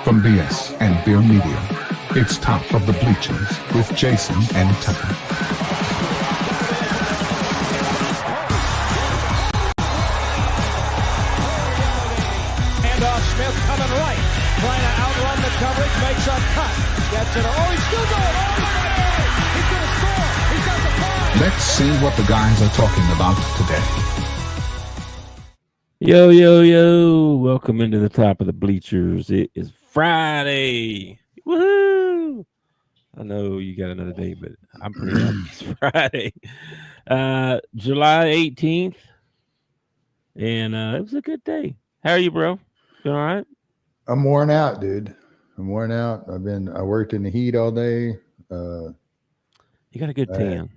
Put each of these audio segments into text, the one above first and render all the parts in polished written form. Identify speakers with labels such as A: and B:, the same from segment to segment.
A: from BS and Beer Media. It's Top of the Bleachers with Jason and Tucker.
B: Smith coming right, trying to outrun the coverage, makes a cut, gets it. Oh, he's still going. Oh, my God. He's going to score. He's got the five.
A: Let's see what the guys are talking about today.
C: Yo, yo, yo. Welcome into the Top of the Bleachers. It is Friday. Woohoo! I know you got another day, but I'm pretty happy it's Friday. July 18th. And it was a good day. How are you, bro? You all right?
D: I'm worn out, dude. I'm worn out. I worked in the heat all day.
C: You got a good tan.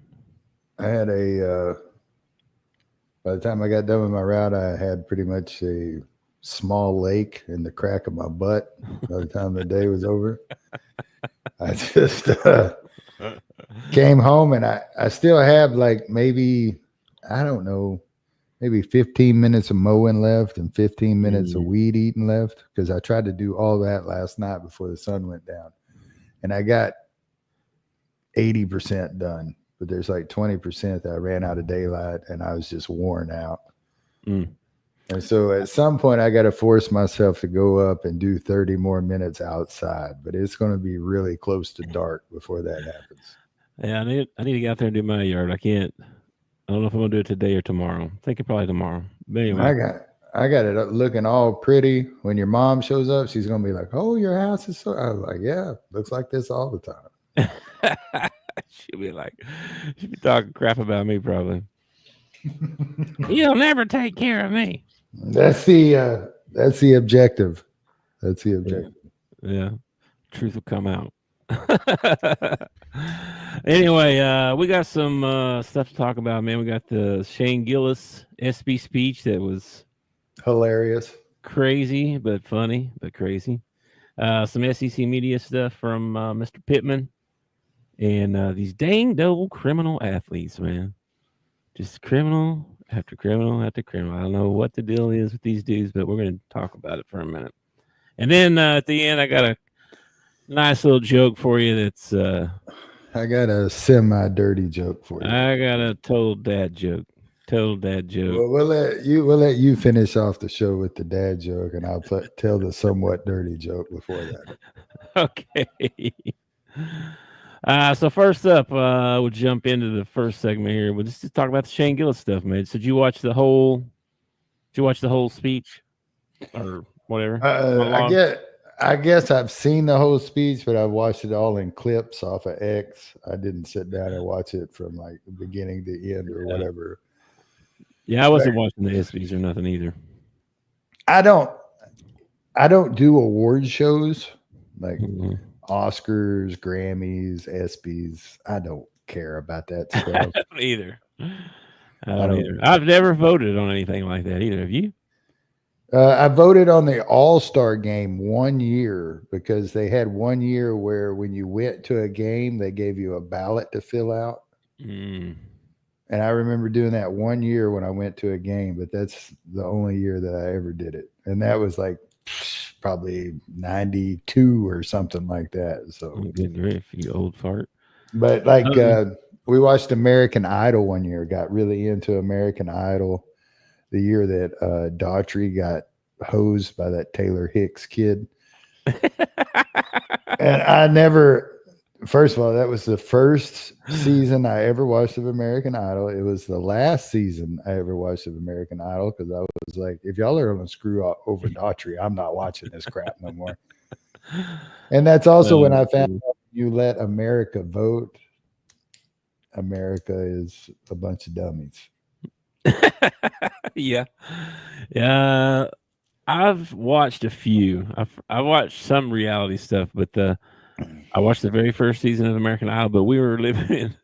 D: I had by the time I got done with my route, I had pretty much a small lake in the crack of my butt by the time the day was over. I just came home and I still have like maybe 15 minutes of mowing left and 15 minutes of weed eating left, because I tried to do all that last night before the sun went down. And I got 80% done, but there's like 20% that I ran out of daylight and I was just worn out. And so at some point I got to force myself to go up and do 30 more minutes outside, but it's going to be really close to dark before that happens.
C: Yeah, I need to get out there and do my yard. I don't know if I'm gonna do it today or tomorrow. I'm thinking probably tomorrow. But anyway,
D: I got it looking all pretty. When your mom shows up, she's gonna be like, "Oh, your house is so." I was like, "Yeah, looks like this all the time."
C: she'll be talking crap about me probably. You'll never take care of me.
D: That's the objective. That's the objective.
C: Yeah. Truth will come out. Anyway, we got some stuff to talk about, man. We got the Shane Gillis Espy speech that was
D: hilarious,
C: crazy, but funny, but crazy. Some SEC media stuff from Mr. Pittman, and these dang old criminal athletes, man. Just criminal after criminal after criminal. I don't know what the deal is with these dudes, but we're going to talk about it for a minute. And then at the end, I got a nice little joke for you. That's
D: I got a semi-dirty joke for you.
C: I got a total dad joke. Well,
D: we'll let you finish off the show with the dad joke, and I'll tell the somewhat dirty joke before that.
C: Okay. So first up, we'll jump into the first segment here. We'll just talk about the Shane Gillis stuff, man. So did you watch the whole speech or whatever?
D: I guess I've seen the whole speech, but I've watched it all in clips off of X. I didn't sit down and watch it from like the beginning to the end or whatever.
C: Yeah, I wasn't watching the ESPYs or nothing either.
D: I don't do award shows like Oscars, Grammys, ESPYs. I don't care about that stuff.
C: I don't either. I've never voted on anything like that either. Have you?
D: I voted on the All-Star game one year because they had 1 year where when you went to a game, they gave you a ballot to fill out. And I remember doing that 1 year when I went to a game, but that's the only year that I ever did it. And that was like probably 92 or something like that. So
C: good grief, you old fart.
D: But like we watched American Idol one year, got really into American Idol. The year that Daughtry got hosed by that Taylor Hicks kid. And first of all, that was the first season I ever watched of American Idol. It was the last season I ever watched of American Idol, because I was like, if y'all are going to screw over Daughtry, I'm not watching this crap no more. And that's also when I found out you let America vote. America is a bunch of dummies.
C: Yeah. I've watched a few. I watched some reality stuff, but I watched the very first season of American Idol. But we were living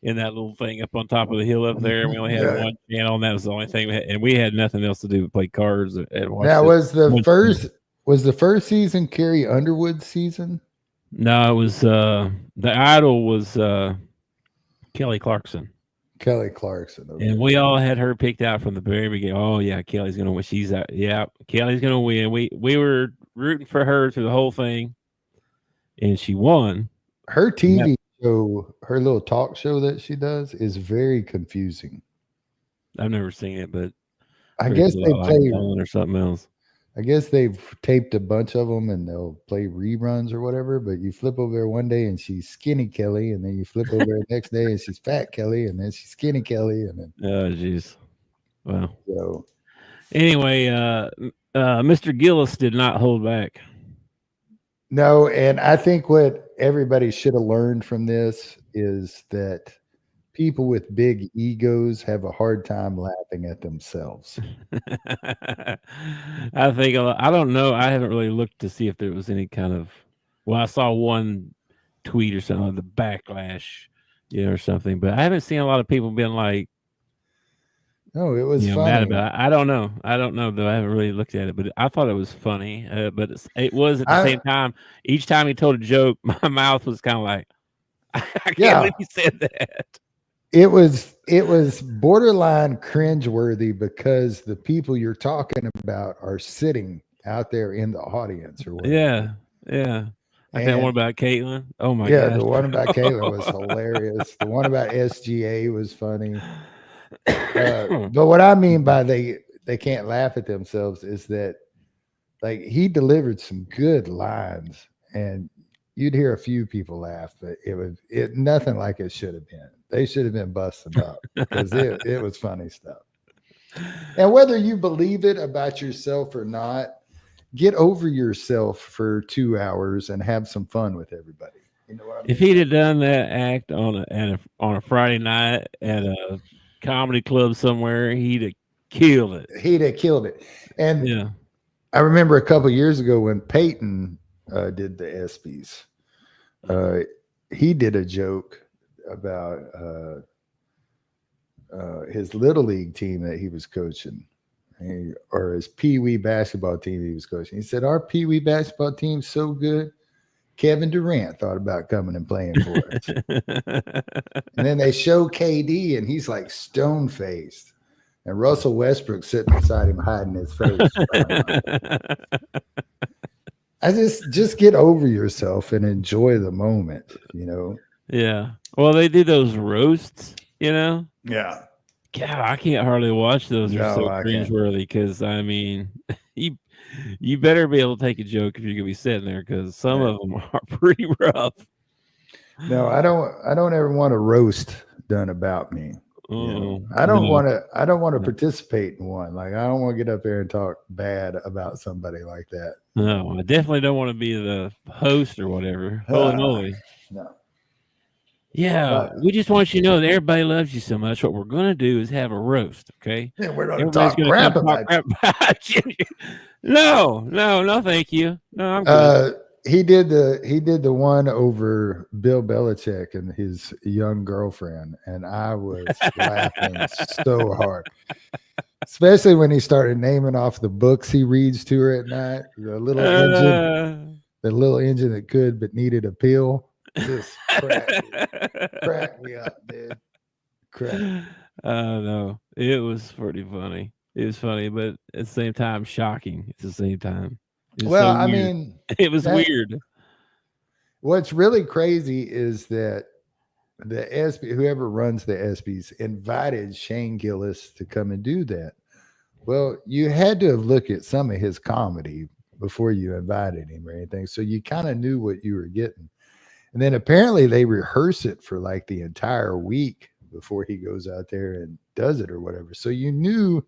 C: in that little thing up on top of the hill up there, and we only had one channel, and that was the only thing we had, and we had nothing else to do but play cards and watch.
D: Now, was the first season Carrie Underwood's season?
C: No, it was the Idol was Kelly Clarkson.
D: Okay.
C: And we all had her picked out from the very beginning. Oh yeah, Kelly's gonna win. She's out. Yeah, Kelly's gonna win. We were rooting for her through the whole thing, and she won.
D: Her TV show, her little talk show that she does, is very confusing.
C: I've never seen it, but
D: I guess they play
C: or something else.
D: I guess they've taped a bunch of them and they'll play reruns or whatever. But you flip over there one day and she's skinny Kelly, and then you flip over there the next day and she's fat Kelly, and then she's skinny Kelly, and then
C: oh jeez, wow.
D: So
C: anyway, Mr. Gillis did not hold back.
D: No, and I think what everybody should have learned from this is that people with big egos have a hard time laughing at themselves.
C: I think I don't know. I haven't really looked to see if there was any kind of. Well, I saw one tweet or something, the backlash, or something, but I haven't seen a lot of people being like,
D: "No, it was funny."
C: Mad about it. I don't know though. I haven't really looked at it, but I thought it was funny. But it was at the same time. Each time he told a joke, my mouth was kind of like, I can't believe he said that.
D: It was borderline cringeworthy because the people you're talking about are sitting out there in the audience or whatever.
C: Yeah. Like that one about Caitlin. Oh my god.
D: Yeah, the one about Caitlin was hilarious. The one about SGA was funny. But what I mean by they can't laugh at themselves is that, like, he delivered some good lines and you'd hear a few people laugh, but it nothing like it should have been. They should have been busting up because it was funny stuff. And whether you believe it about yourself or not, get over yourself for 2 hours and have some fun with everybody. You know what I mean?
C: If he'd have done that act on a Friday night at a comedy club somewhere, he'd have killed it. And I remember a couple of years ago when Peyton did the ESPYs, he did a joke about his little league team that he was coaching, or his Pee-wee basketball team he was coaching. He said, "Our Pee-wee basketball team's so good, Kevin Durant thought about coming and playing for us." And then they show KD, and he's like stone-faced. And Russell Westbrook sitting beside him, hiding his face. I just get over yourself and enjoy the moment, Yeah. Well, they do those roasts,
D: Yeah.
C: God, I can't hardly watch those. They're so cringeworthy because, I mean, you better be able to take a joke if you're going to be sitting there because some of them are pretty rough.
D: No, I don't ever want a roast done about me. I don't want to participate in one. Like, I don't want to get up there and talk bad about somebody like that.
C: No, I definitely don't want to be the host or whatever. Holy moly.
D: No.
C: Yeah, we just want you to know that everybody loves you so much. What we're going to do is have a roast, okay?
D: Yeah, we're going to talk crap about you.
C: No, thank you. No, I'm good.
D: He did the one over Bill Belichick and his young girlfriend, and I was laughing so hard. Especially when he started naming off the books he reads to her at night. The little engine that could but needed a pill. Just crack me up, dude.
C: No, it was pretty funny. It was funny, but at the same time, shocking. At the same time.
D: Well, I mean,
C: it was weird.
D: What's really crazy is that the ESPY, whoever runs the ESPYs, invited Shane Gillis to come and do that. Well, you had to have looked at some of his comedy before you invited him or anything, so you kind of knew what you were getting. And then apparently they rehearse it for like the entire week before he goes out there and does it or whatever. So you knew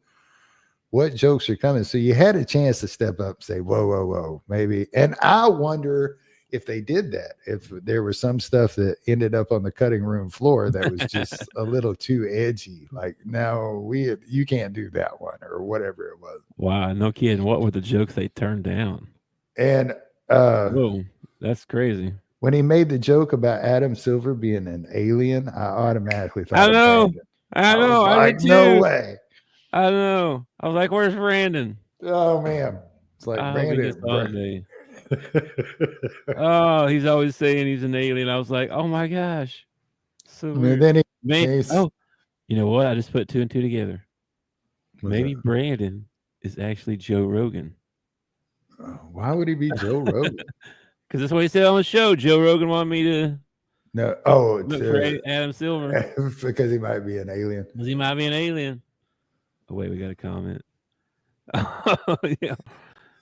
D: what jokes are coming. So you had a chance to step up and say, whoa, maybe. And I wonder if they did that, if there was some stuff that ended up on the cutting room floor that was just a little too edgy. Like, no, you can't do that one or whatever it was.
C: Wow, no kidding. What were the jokes they turned down?
D: And
C: whoa, that's crazy.
D: When he made the joke about Adam Silver being an alien, I automatically thought
C: I know.
D: I did too. No way.
C: I know. I was like, where's Brandon?
D: Oh, man. It's like Brandon.
C: Oh, he's always saying he's an alien. I was like, oh, my gosh. So weird.
D: Then
C: you know what? I just put 2 and 2 together. Maybe Brandon is actually Joe Rogan.
D: Why would he be Joe Rogan?
C: Because that's what he said on the show. Joe Rogan wanted me to
D: No,
C: look for Adam Silver
D: because he might be an alien.
C: because he might be an alien. Oh wait, we got a comment. Oh yeah,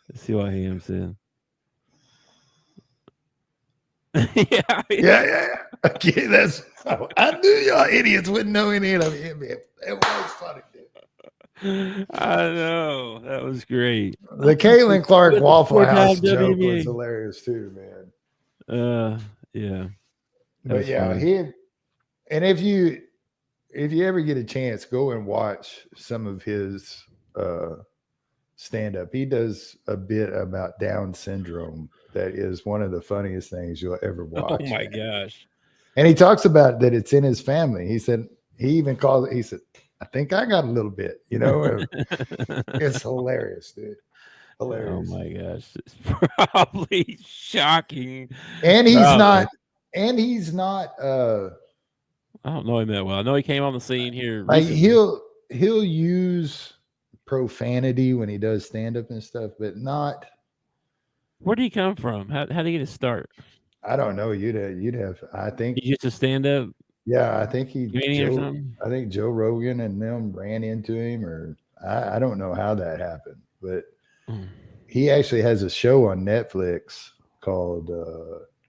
C: let's see what Ham said.
D: Yeah. Okay, I knew y'all idiots wouldn't know any of it. It was funny, dude.
C: I know that was great.
D: The Caitlin Clark Waffle
C: Four-time
D: House joke
C: WNBA.
D: was hilarious too, man.
C: Yeah.
D: But yeah,
C: funny.
D: and if you ever get a chance, go and watch some of his stand up. He does a bit about Down syndrome that is one of the funniest things you'll ever watch.
C: Oh my gosh.
D: And he talks about that it's in his family. He said he even called it, he said, I think I got a little bit, It's hilarious, dude. Hilarious.
C: Oh my gosh. It's probably shocking.
D: And he's not
C: I don't know him that well. I know he came on the scene here.
D: like
C: recently.
D: he'll use profanity when he does stand up and stuff, but not.
C: Where did he come from? How did he get his start?
D: I don't know. You'd have. I think.
C: He used to stand up.
D: Yeah, I think
C: Comedian or something?
D: I think Joe Rogan and them ran into him, or I don't know how that happened, but he actually has a show on Netflix called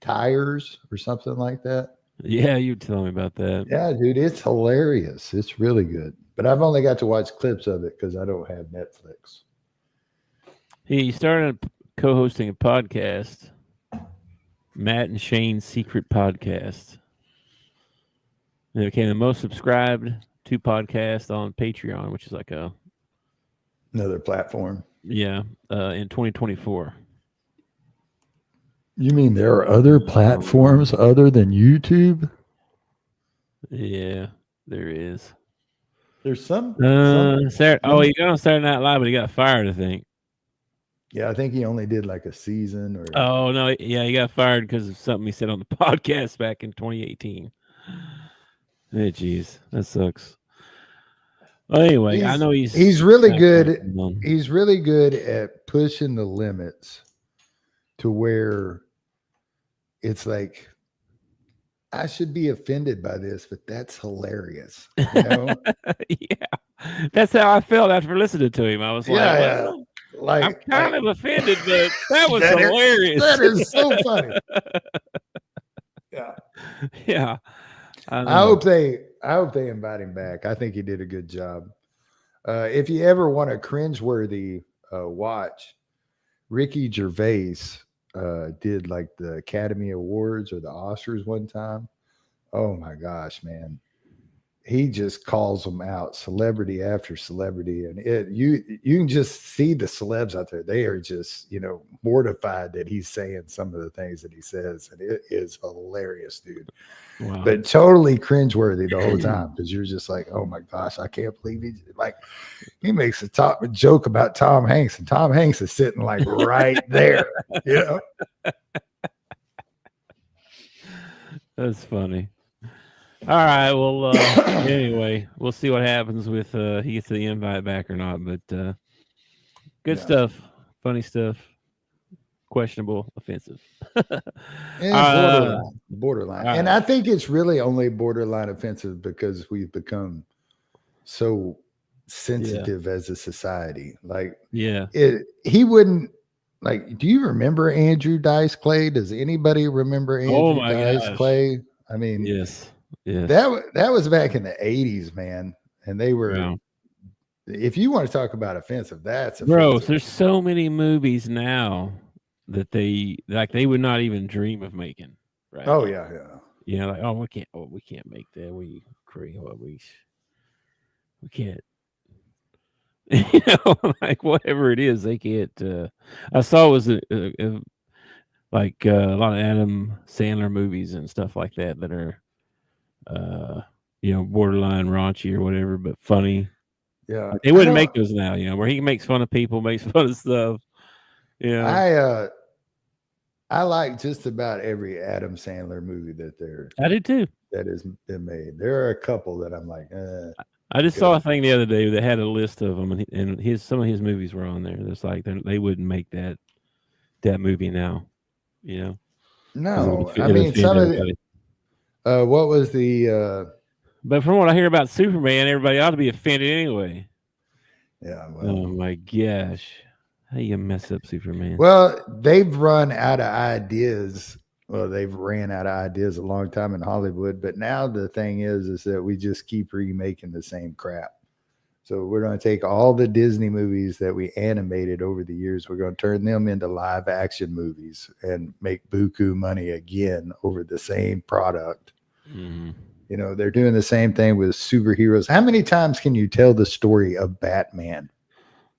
D: Tires or something like that.
C: Yeah, you tell me about that.
D: Yeah, dude, it's hilarious. It's really good. But I've only got to watch clips of it because I don't have Netflix.
C: He started co-hosting a podcast, Matt and Shane's Secret Podcast. And it became the most subscribed to podcast on Patreon, which is like
D: Another platform.
C: in 2024.
D: You mean there are other platforms other than YouTube?
C: Yeah, there is.
D: There's some.
C: He got on Saturday Night Live, but he got fired, I think.
D: Yeah, I think he only did like a season or.
C: Oh no, yeah, he got fired because of something he said on the podcast back in 2018. Hey, geez, that sucks. Well, anyway, I know
D: he's really good. He's really good at pushing the limits to where it's like, I should be offended by this, but that's hilarious.
C: Yeah, that's how I felt after listening to him. I was
D: well, like
C: I'm kind of offended, but that was hilarious.
D: That is so funny.
C: Yeah.
D: I hope they invite him back. I think he did a good job. If you ever want a cringeworthy watch, Ricky Gervais did like the Academy Awards or the Oscars one time. Oh my gosh, man. He just calls them out, celebrity after celebrity. And you can just see the celebs out there. They are just, mortified that he's saying some of the things that he says. And it is hilarious, dude.
C: Wow.
D: But totally cringeworthy the whole time because you're just like, oh my gosh, I can't believe he makes a joke about Tom Hanks, and Tom Hanks is sitting like right there,
C: That's funny. All right, well, anyway, we'll see what happens with he gets the invite back or not. But good stuff, funny stuff, questionable, offensive.
D: Borderline. And I think it's really only borderline offensive because we've become so sensitive as a society. Like, he wouldn't do you remember Andrew Dice Clay? Does anybody remember Andrew Dice Clay? I mean,
C: yes.
D: That was back in the 80s, man. And they were, if you want to talk about offensive, that's offensive.
C: Bro, there's so many movies now that they would not even dream of making. Right?
D: Oh yeah.
C: We can't make that. We can't. Whatever it is, they can't. I saw it was a lot of Adam Sandler movies and stuff like that are, borderline raunchy or whatever, but funny.
D: Yeah,
C: they wouldn't make those now. Where he makes fun of people, makes fun of stuff.
D: I like just about every Adam Sandler movie
C: I do too.
D: That has been made. There are a couple that I'm like,
C: I just saw a thing the other day that had a list of them, and some of his movies were on there. It's like they wouldn't make that that movie now. You know, 'cause
D: No, I
C: it'll
D: mean
C: offend
D: some of
C: everybody.
D: what was the
C: But from what I hear about Superman, everybody ought to be offended anyway.
D: yeah,
C: Oh my gosh. How you mess up Superman?
D: well, they've run out of ideas. Well, they've ran out of ideas a long time in Hollywood, but now the thing is that we just keep remaking the same crap. So we're going to take all the Disney movies that we animated over the years, we're going to turn them into live action movies and make buku money again over the same product.
C: Mhm.
D: You know, they're doing the same thing with superheroes. How many times can you tell the story of Batman?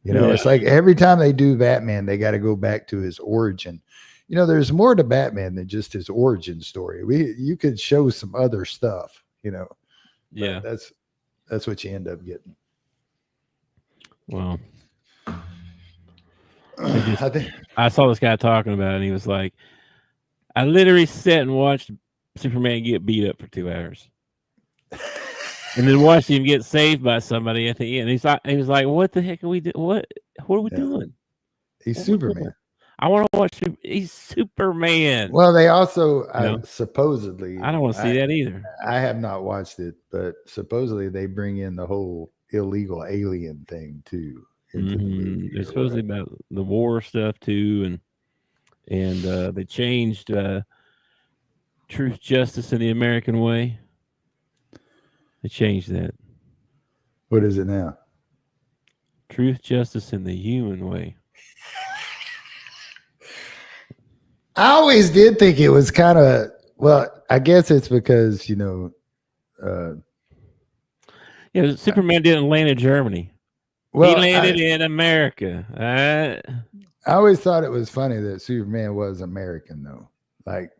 D: You know,
C: Yeah.
D: it's like every time they do Batman, they got to go back to his origin. You know, there's more to Batman than just his origin story. You could show some other stuff, you know.
C: Yeah.
D: That's what you end up getting.
C: Well,
D: I think
C: I saw this guy talking about it, and he was like, I literally sat and watched Superman get beat up for 2 hours. And then watched him get saved by somebody at the end. He was like, what the heck are we doing? What are we doing?
D: he's
C: What are we
D: Superman.
C: doing? I want to watch him. He's Superman.
D: Well, they also
C: know?
D: supposedly.
C: I don't want to see that either.
D: I have not watched it, but supposedly they bring in the whole illegal alien thing too. Into the movie
C: It's
D: or
C: supposedly
D: whatever.
C: about the war stuff too, and they changed truth, justice, in the American way. They changed that.
D: What is it now?
C: Truth, justice, in the human way.
D: I always did think it was kind of I guess it's because
C: Superman didn't land in Germany. He landed in America.
D: I always thought it was funny that Superman was American though. Like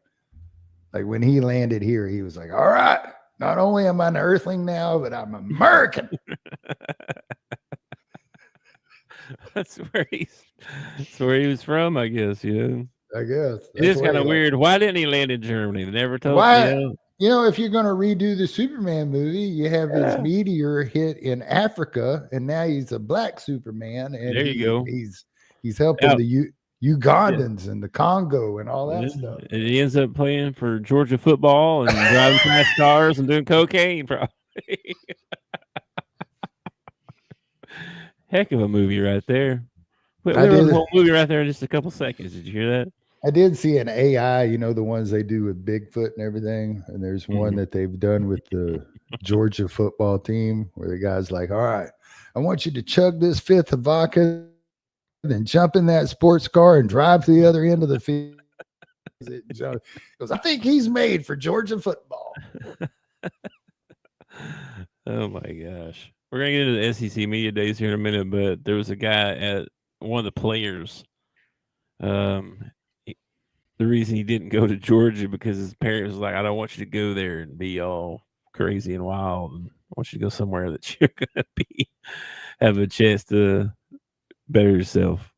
D: when he landed here, he was like, all right, not only am I an earthling now, but I'm American.
C: That's where he was from, I guess, you know.
D: I guess.
C: It is kind of weird. Why didn't he land in Germany? They never told
D: why. You know, if you're going to redo the Superman movie, you have his meteor hit in Africa, and now he's a black Superman, and
C: there you go.
D: He's helping the Ugandans and the Congo and all that stuff.
C: And he ends up playing for Georgia football and driving fast cars and doing cocaine, probably. Heck of a movie right there. We wrote the whole movie right there in just a couple seconds. Did you hear that?
D: I did see an AI, you know, the ones they do with Bigfoot and everything. And there's one that they've done with the Georgia football team where the guy's like, all right, I want you to chug this fifth of vodka, then jump in that sports car and drive to the other end of the field. He goes, I think he's made for Georgia football.
C: Oh, my gosh. We're going to get into the SEC Media Days here in a minute, but there was a guy at one of the players. The reason he didn't go to Georgia because his parents was like, I don't want you to go there and be all crazy and wild. And I want you to go somewhere that you're going to have a chance to better yourself.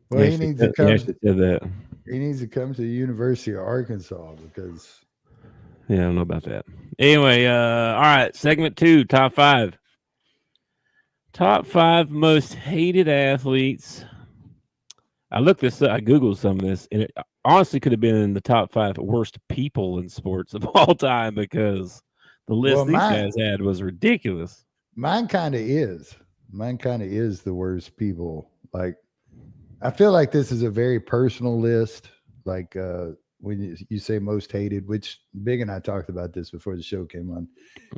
D: Well, he needs to come.
C: He
D: needs to come to the University of Arkansas because.
C: Yeah, I don't know about that. Anyway, all right. Segment 2, top 5. Top 5 most hated athletes. I looked this up. I Googled some of this, and it honestly could have been in the top 5 worst people in sports of all time because the list these guys had was ridiculous.
D: Mine kind of is. The worst people. Like, I feel like this is a very personal list. Like, when you say most hated, which Big and I talked about this before the show came on.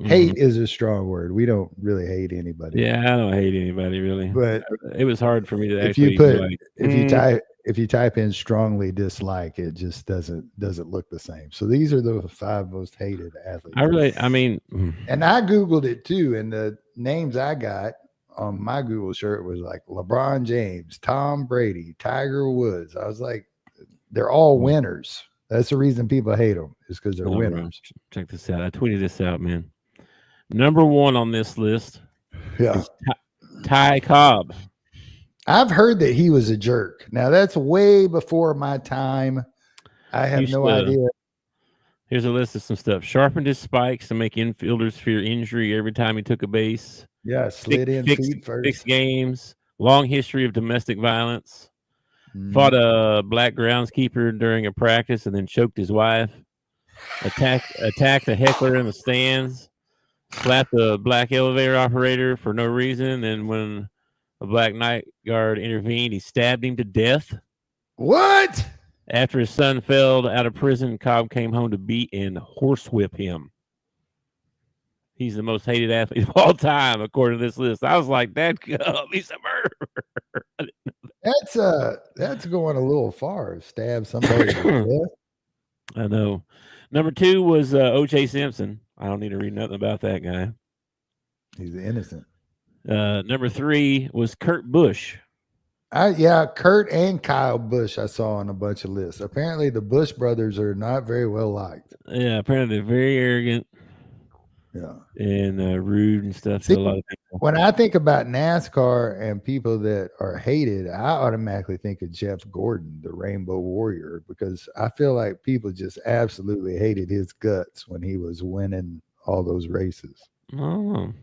D: Hate is a strong word. We don't really hate anybody.
C: Yeah, I don't hate anybody really. But it was hard for me to
D: if you type in strongly dislike, it just doesn't look the same. So these are the 5 most hated athletes.
C: And
D: I Googled it too, and the names I got on my Google shirt was like LeBron James, Tom Brady, Tiger Woods. I was like, they're all winners. That's the reason people hate them, is because they're winners.
C: Check this out. I tweeted this out, man. Number 1 on this list is Ty Cobb.
D: I've heard that he was a jerk. Now, that's way before my time. I have no idea.
C: Here's a list of some stuff. Sharpened his spikes to make infielders fear injury every time he took a base.
D: Yeah, slid in feet first.
C: 6 games. Long history of domestic violence. Fought a black groundskeeper during a practice and then choked his wife. Attacked a heckler in the stands. Slapped a black elevator operator for no reason. And when a black night guard intervened, he stabbed him to death.
D: What?
C: After his son fell out of prison, Cobb came home to beat and horsewhip him. He's the most hated athlete of all time, according to this list. I was like, that Cobb, he's a murderer.
D: That's going a little far. Stab somebody to death.
C: I know. Number 2 was O.J. Simpson. I don't need to read nothing about that guy.
D: He's innocent.
C: Number 3 was Kurt Busch.
D: Kurt and Kyle Busch I saw on a bunch of lists. Apparently, the Busch brothers are not very well liked.
C: Yeah, apparently they're very arrogant.
D: Yeah,
C: and rude and stuff
D: See,
C: to a lot of people.
D: When I think about NASCAR and people that are hated, I automatically think of Jeff Gordon, the Rainbow Warrior, because I feel like people just absolutely hated his guts when he was winning all those races.
C: Oh,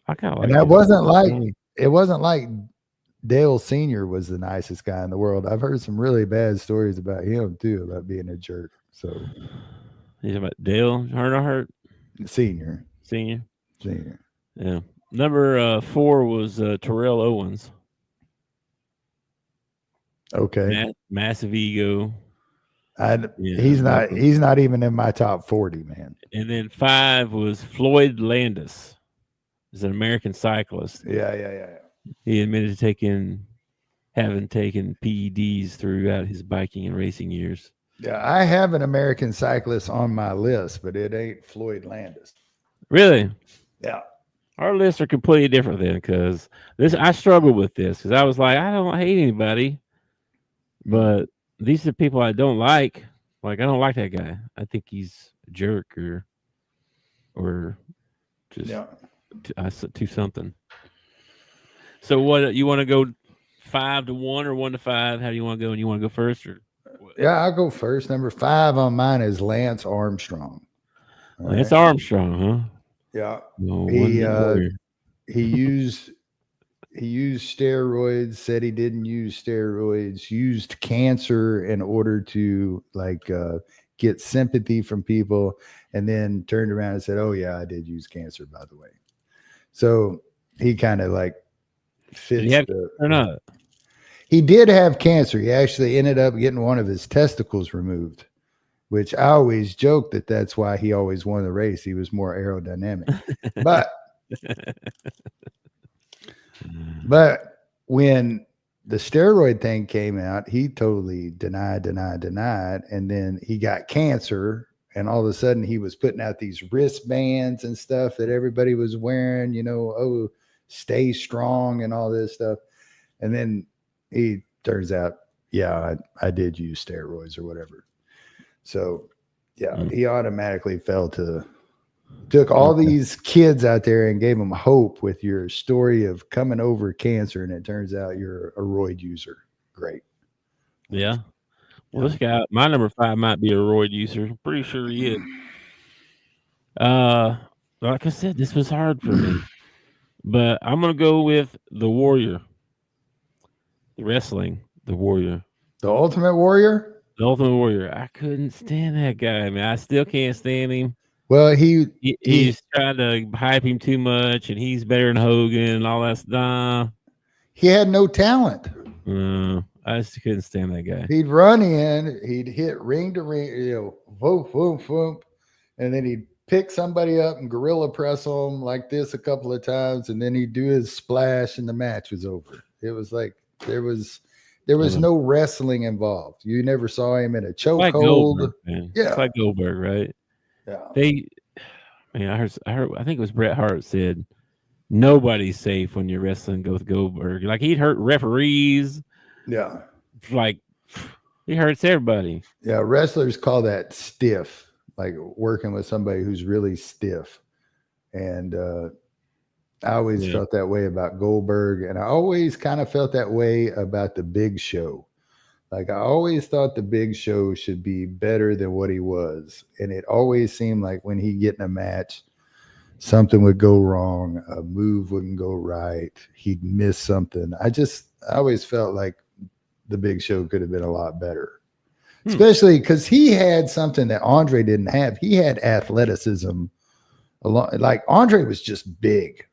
C: I kind of like.
D: And it wasn't like Dale Sr. was the nicest guy in the world. I've heard some really bad stories about him too, about being a jerk. So,
C: you talking about Dale Earnhardt?
D: Senior.
C: Yeah. Number 4 was Terrell Owens.
D: Okay.
C: Massive ego.
D: He's not even in my top 40, man.
C: And then 5 was Floyd Landis. He's an American cyclist.
D: Yeah.
C: He admitted to having taken PEDs throughout his biking and racing years.
D: Yeah, I have an American cyclist on my list, but it ain't Floyd Landis.
C: Really?
D: Yeah.
C: Our lists are completely different then, because I struggled with this because I was like, I don't hate anybody, but these are people I don't like. Like, I don't like that guy. I think he's a jerk or just to something. So what, you want to go 5 to 1 or 1 to 5? How do you want to go? And you want to go first or?
D: Yeah, I'll go first. Number 5 on mine is Lance Armstrong.
C: Lance Armstrong, huh?
D: Yeah.
C: No,
D: he used steroids, said he didn't use steroids, used cancer in order to get sympathy from people, and then turned around and said, "Oh yeah, I did use cancer, by the way." So he kind of fits.
C: Did he have or not?
D: He did have cancer. He actually ended up getting one of his testicles removed, which I always joke that that's why he always won the race. He was more aerodynamic. But when the steroid thing came out, he totally denied. And then he got cancer. And all of a sudden he was putting out these wristbands and stuff that everybody was wearing, stay strong and all this stuff. And then he turns out, I did use steroids or whatever. So, he automatically took all these kids out there and gave them hope with your story of coming over cancer. And it turns out you're a roid user. Great.
C: Yeah. Well, this guy, my number 5 might be a roid user. I'm pretty sure he is. Like I said, this was hard for me. But I'm going to go with the Warrior. The wrestling, the Warrior.
D: The Ultimate Warrior?
C: The Ultimate Warrior. I couldn't stand that guy, man. I still can't stand him.
D: Well,
C: he's trying to hype him too much, and he's better than Hogan and all that stuff.
D: He had no talent.
C: I just couldn't stand that guy.
D: He'd run in, he'd hit ring to ring, whoop, whoop, whoop, and then he'd pick somebody up and gorilla press them like this a couple of times, and then he'd do his splash, and the match was over. It was like there was no wrestling involved. You never saw him in a chokehold.
C: Yeah, it's like Goldberg, right?
D: Yeah.
C: I think it was Bret Hart said, nobody's safe when you're wrestling with Goldberg. Like, he'd hurt referees.
D: Yeah.
C: Like, he hurts everybody.
D: Yeah. Wrestlers call that stiff, like working with somebody who's really stiff. And I always felt that way about Goldberg. And I always kind of felt that way about the Big Show. Like, I always thought the Big Show should be better than what he was. And it always seemed like when he'd get in a match, something would go wrong. A move wouldn't go right. He'd miss something. I always felt like the Big Show could have been a lot better. Especially because he had something that Andre didn't have. He had athleticism. Like Andre was just big.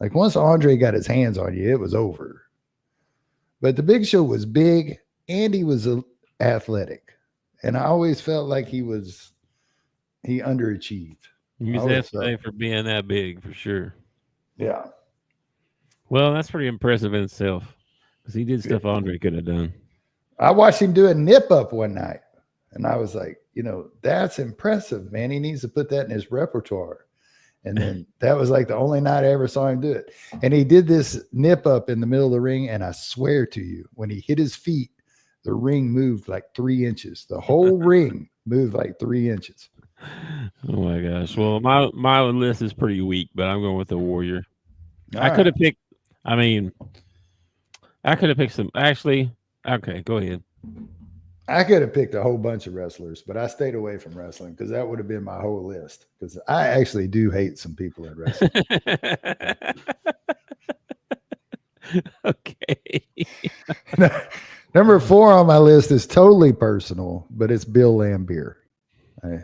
D: Like once Andre got his hands on you, it was over. But the Big Show was big and he was athletic. And I always felt like he underachieved.
C: He was athletic for being that big, for sure.
D: Yeah.
C: Well, that's pretty impressive in itself because he did stuff Andre could have done.
D: I watched him do a nip up one night, and I was like, that's impressive, man. He needs to put that in his repertoire. And then that was like the only night I ever saw him do it. And he did this nip up in the middle of the ring, and I swear to you, when he hit his feet, the ring moved like 3 inches. The whole ring moved like 3 inches.
C: Oh my gosh. Well, my list is pretty weak, but I'm going with the Warrior.
D: I
C: could have picked some actually. Okay, go ahead.
D: I could have picked a whole bunch of wrestlers, but I stayed away from wrestling because that would have been my whole list. Because I actually do hate some people in wrestling.
C: Okay.
D: Number 4 on my list is totally personal, but it's Bill Laimbeer. I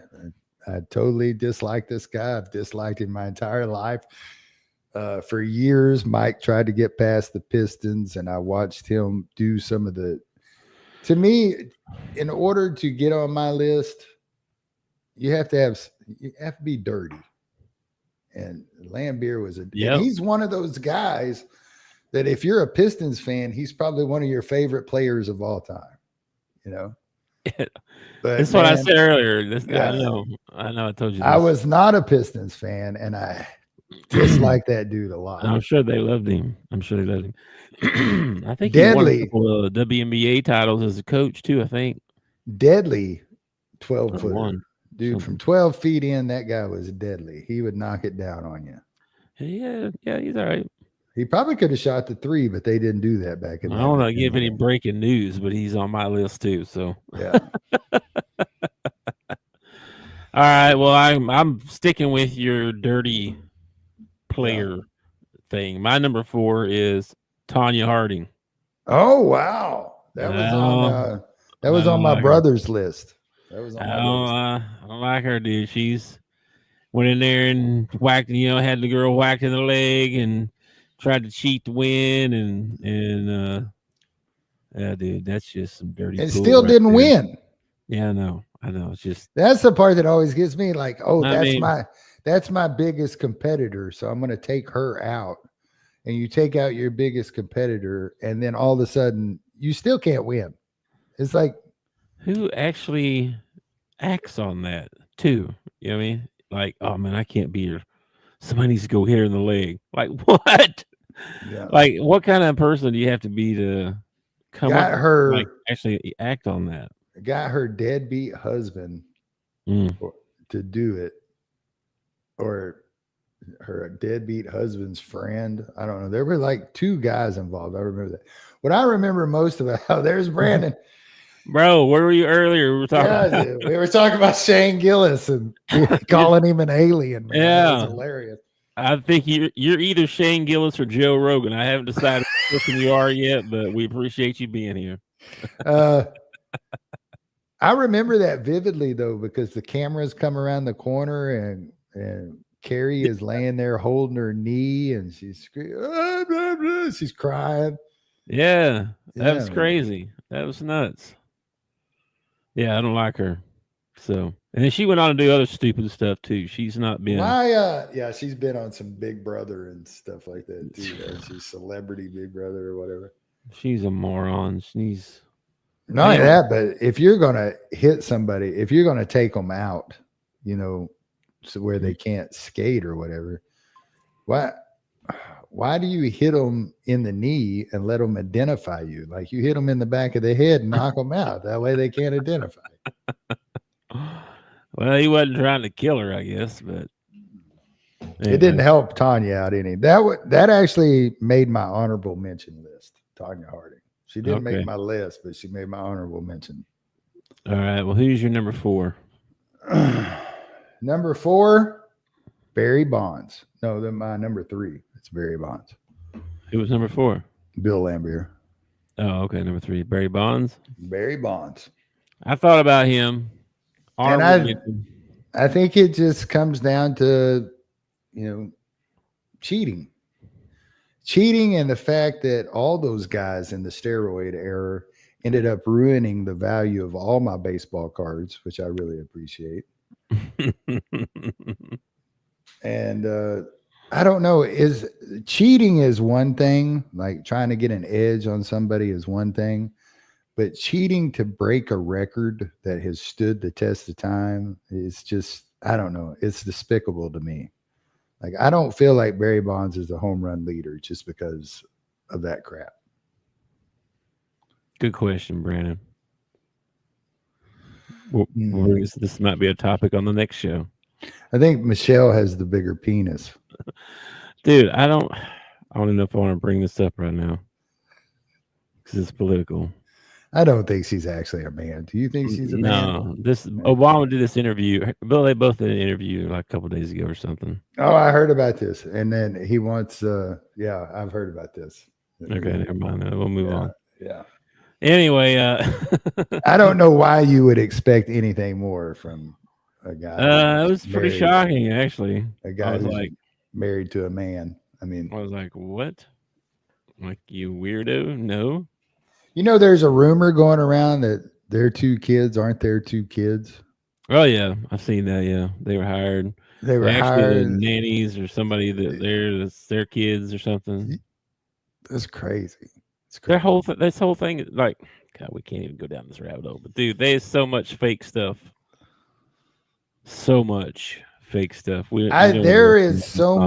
D: totally dislike this guy. I've disliked him my entire life. For years, Mike tried to get past the Pistons, and I watched him do some of the. To me, in order to get on my list, you have to be dirty. And Laimbeer was and he's one of those guys that if you're a Pistons fan, he's probably one of your favorite players of all time. But
C: that's what I said earlier. I know. I told you. This.
D: I was not a Pistons fan, and I dislike that dude a lot.
C: I'm sure they loved him. I think
D: Deadly.
C: He won a couple of WNBA titles as a coach too. I think
D: deadly 12-footer.
C: One.
D: Dude, from 12 feet in, that guy was deadly. He would knock it down on you.
C: Yeah, he's all right.
D: He probably could have shot the 3, but they didn't do that back in.
C: I don't want to give any breaking news, but he's on my list too. So
D: yeah.
C: All right. Well, I'm sticking with your dirty player thing. My number 4 is Tanya Harding.
D: Oh wow, that was on my brother's list. That was on my list.
C: I don't like her, dude. She's went in there and whacked. Had the girl whacked in the leg and tried to cheat to win, and yeah, dude, that's just some dirty.
D: And still didn't win.
C: Yeah, I know. It's just
D: that's the part that always gets me. Like, that's my biggest competitor, so I'm going to take her out. And you take out your biggest competitor, and then all of a sudden you still can't win. It's like,
C: who actually acts on that too? You know what I mean? Like, oh man, I can't be here. Somebody needs to go hit her in the leg. Like what?
D: Yeah.
C: Like what kind of person do you have to be to come actually act on that?
D: Got her deadbeat husband to do it, or her deadbeat husband's friend. I don't know. There were like 2 guys involved. I remember that. What I remember most about, there's Brandon.
C: Bro, where were you earlier?
D: We were talking about Shane Gillis and calling him an alien. Man.
C: Yeah.
D: That was hilarious.
C: I think you're either Shane Gillis or Joe Rogan. I haven't decided which one you are yet, but we appreciate you being here.
D: I remember that vividly though, because the cameras come around the corner and Carrie is laying there holding her knee and she's screaming, she's crying.
C: Yeah, that was crazy. That was nuts. Yeah, I don't like her. So, and then she went on to do other stupid stuff too. She's not been.
D: She's been on some Big Brother and stuff like that too. She's Celebrity Big Brother or whatever.
C: She's a moron. She's
D: not only that, but if you're gonna hit somebody, if you're gonna take them out, so where they can't skate or whatever, why do you hit them in the knee and let them identify you? Like you hit them in the back of the head and knock them out. That way they can't identify.
C: Well, he wasn't trying to kill her, I guess, but
D: it didn't help Tanya out any. That actually made my honorable mention list. Tanya Harding. She didn't make my list, but she made my honorable mention.
C: All right. Well, who's your number 4?
D: Number 4, Barry Bonds. No, my number 3. It's Barry Bonds.
C: Who was number 4?
D: Bill Laimbeer.
C: Oh, okay. Number 3, Barry Bonds.
D: Barry Bonds.
C: I thought about him.
D: And
C: Honorable
D: I think it just comes down to, cheating. Cheating and the fact that all those guys in the steroid era ended up ruining the value of all my baseball cards, which I really appreciate. And I don't know, cheating is one thing, like trying to get an edge on somebody is one thing, but cheating to break a record that has stood the test of time is just, I don't know, it's despicable to me. Like, I don't feel like Barry Bonds is a home run leader just because of that crap.
C: Good question, Brandon. This might be a topic on the next show.
D: I think Michelle has the bigger penis.
C: Dude, I don't even know if I want to bring this up right now because it's political.
D: I don't think she's actually a man. Do you think she's a man?
C: No. Obama did this interview. Bill, they both did an interview like a couple days ago or something.
D: Oh, I heard about this. And then he wants, I've heard about this.
C: Okay, never mind. We'll move on.
D: Yeah.
C: Anyway,
D: I don't know why you would expect anything more from a guy.
C: It was pretty shocking, actually.
D: A guy who's like married to a man. I mean,
C: I was like, what? Like, you weirdo? No.
D: There's a rumor going around that their 2 kids aren't their 2 kids.
C: Oh yeah, I've seen that. Yeah, they were hired.
D: They were hired
C: nannies or somebody that's their kids or something.
D: That's crazy. It's crazy.
C: This whole thing, like, God, we can't even go down this rabbit hole. But dude, there's so much fake stuff. So much fake stuff.
D: There's so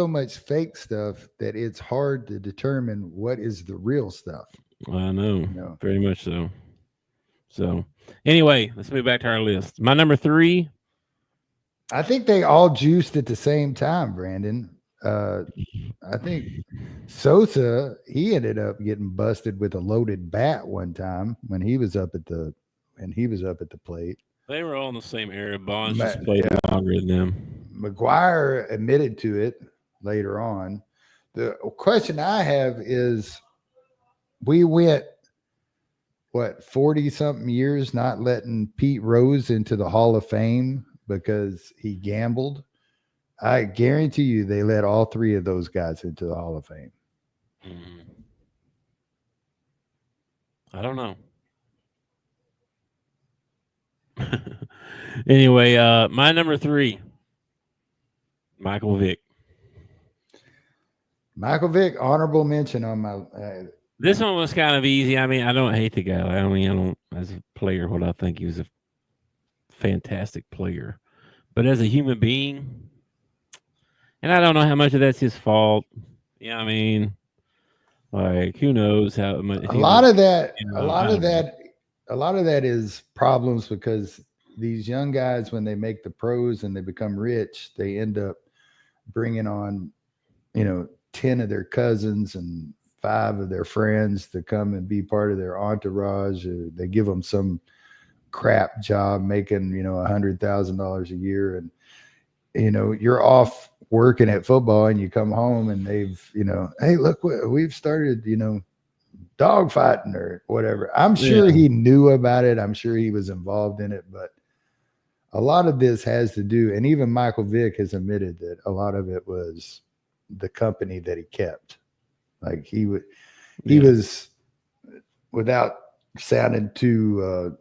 D: much fake stuff that it's hard to determine what is the real stuff.
C: I know. Very much so. So anyway, let's move back to our list. My number 3.
D: I think they all juiced at the same time, Brandon. I think Sosa, he ended up getting busted with a loaded bat one time when he was up at the plate.
C: They were all in the same era. Bonds just played longer than them.
D: McGuire admitted to it later on. The question I have is, we went, 40-something years not letting Pete Rose into the Hall of Fame because he gambled. I guarantee you they let all 3 of those guys into the Hall of Fame.
C: I don't know. Anyway, my number 3, Michael Vick.
D: Michael Vick, honorable mention on my.
C: This one was kind of easy. I mean, I don't hate the guy. I don't, as a player, what I think he was a fantastic player, but as a human being, and I don't know how much of that's his fault. Yeah, I mean, like, who knows how much.
D: A lot of that is problems because these young guys, when they make the pros and they become rich, they end up bringing on, 10 of their cousins and 5 of their friends to come and be part of their entourage. Or they give them some crap job making, $100,000 a year. And, you're off working at football and you come home and they've, hey, look, we've started, dog fighting or whatever. I'm sure he knew about it. I'm sure he was involved in it, but a lot of this has to do, and even Michael Vick has admitted that a lot of it was the company that he kept. Like he was, without sounding too,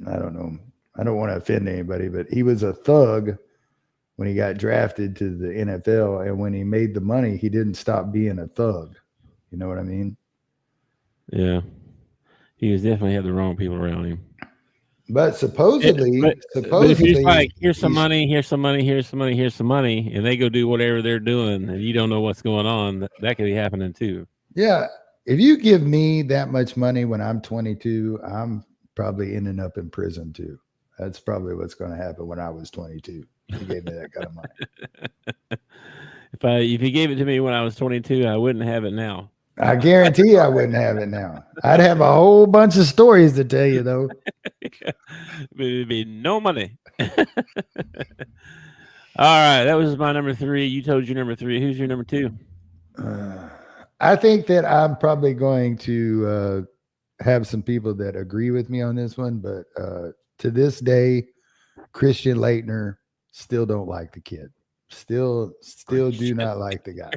D: I don't know. I don't want to offend anybody, but he was a thug when he got drafted to the NFL. And when he made the money, he didn't stop being a thug. You know what I mean?
C: Yeah. He was definitely had the wrong people around him.
D: But supposedly,
C: but if he's like, here's some money, and they go do whatever they're doing, and you don't know what's going on, that could be happening too.
D: Yeah. If you give me that much money when I'm 22, I'm probably ending up in prison too. That's probably what's going to happen when I was 22. He gave me that kind of money.
C: If he gave it to me when I was 22, I wouldn't have it now.
D: I guarantee you I wouldn't have it now. I'd have a whole bunch of stories to tell you, though.
C: It'd be no money. All right, that was my number 3. You told your number 3. Who's your number 2?
D: I think that I'm probably going to have some people that agree with me on this one, but to this day, Christian Leitner still don't like the kid. Still do not like the guy.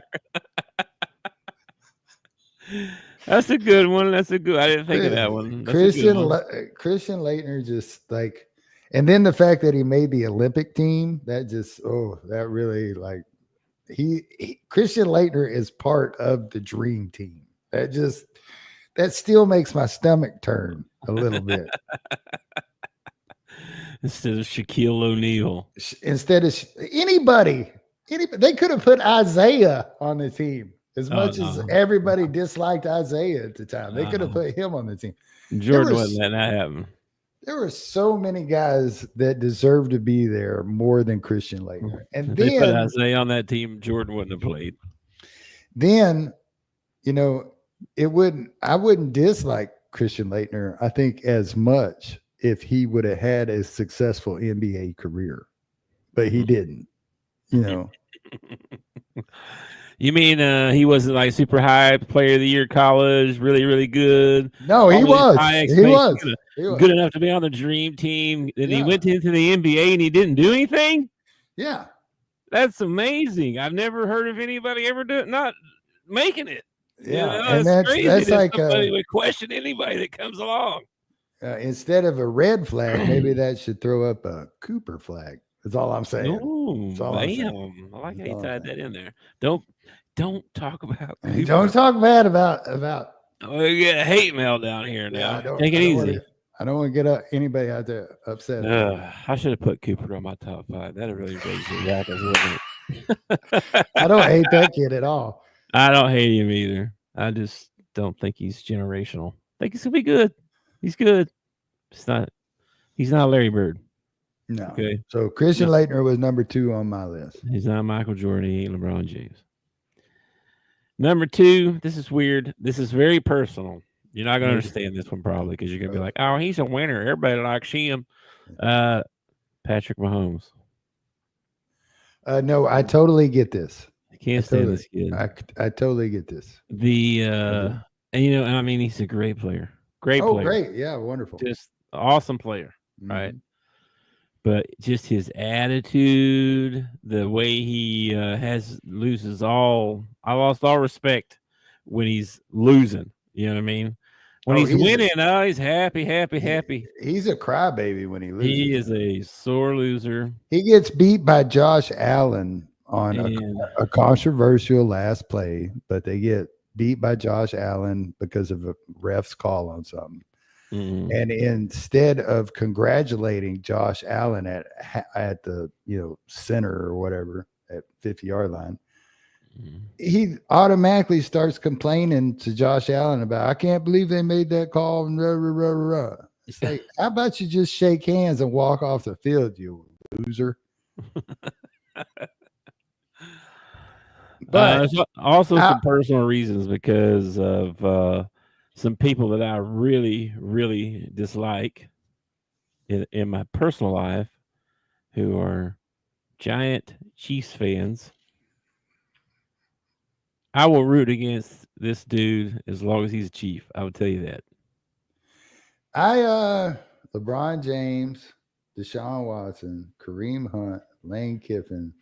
C: That's a good one. That's a good. I didn't think of that one. That's
D: Christian
C: a good one.
D: Christian Leitner just like, and then the fact that he made the Olympic team, that just that really like Christian Leitner is part of the dream team. That still makes my stomach turn a little bit.
C: Instead of Shaquille O'Neal.
D: Instead of anybody, they could have put Isaiah on the team. As much as everybody disliked Isaiah at the time, they could have put him on the team.
C: Jordan wasn't letting that happen.
D: There were so many guys that deserved to be there more than Christian Leitner. And
C: If
D: then
C: they put Isaiah on that team, Jordan wouldn't have played.
D: Then, I wouldn't dislike Christian Leitner, I think, as much if he would have had a successful NBA career. But he didn't,
C: You mean he wasn't like super high player of the year college, really, really good?
D: No, he was. He was.
C: Good enough to be on the dream team. And he went into the NBA and he didn't do anything?
D: Yeah.
C: That's amazing. I've never heard of anybody ever not making it.
D: Yeah. And
C: that's crazy.
D: That's like
C: somebody would question anybody that comes along.
D: Instead of a red flag, maybe that should throw up a Cooper flag. That's all I'm saying.
C: Oh, damn. I like how you tied that in there. Don't talk about Cooper.
D: Don't talk bad about
C: Oh, you get a hate mail down here now. Take it easy.
D: I don't want to get anybody out there upset.
C: I should have put Cooper on my top 5. That'd really raise the rackets, wouldn't
D: it? I don't hate that kid at all.
C: I don't hate him either. I just don't think he's generational. I think he's gonna be good. He's good. He's not Larry Bird.
D: No.
C: Okay.
D: So Christian Leitner was number 2 on my list.
C: He's not Michael Jordan. He ain't LeBron James. Number 2, this is weird. This is very personal. You're not going to understand this one probably because you're going to be like, oh, he's a winner. Everybody likes him. Patrick Mahomes.
D: No, I totally get this.
C: I can't stand this kid.
D: I totally get this.
C: And I mean, he's a great player. Great player.
D: Great. Yeah, wonderful.
C: Just awesome player, right? But just his attitude, the way he I lost all respect when he's losing. You know what I mean? When he's winning, he's happy.
D: He's a crybaby when he loses.
C: He is a sore loser.
D: He gets beat by Josh Allen on a controversial last play, but they get beat by Josh Allen because of a ref's call on something. Mm-hmm. And instead of congratulating Josh Allen at the center or whatever at 50-yard line, he automatically starts complaining to Josh Allen about, I can't believe they made that call. It's like, how about you just shake hands and walk off the field, you loser?
C: But also some personal reasons because of some people that I really, really dislike in my personal life who are giant Chiefs fans. I will root against this dude as long as he's a Chief. I will tell you that.
D: LeBron James, Deshaun Watson, Kareem Hunt, Lane Kiffin,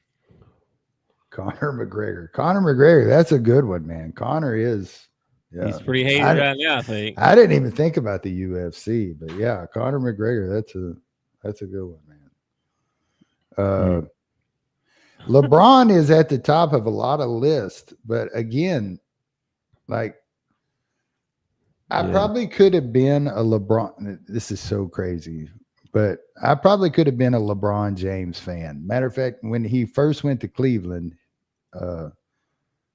D: Conor McGregor. Conor McGregor, that's a good one, man. Conor is. Yeah.
C: He's pretty hated right now, I think.
D: I didn't even think about the UFC, but yeah, Conor McGregor, that's a good one, man. LeBron is at the top of a lot of lists, but again, like I probably could have been a LeBron. This is so crazy, but I probably could have been a LeBron James fan. Matter of fact, when he first went to Cleveland,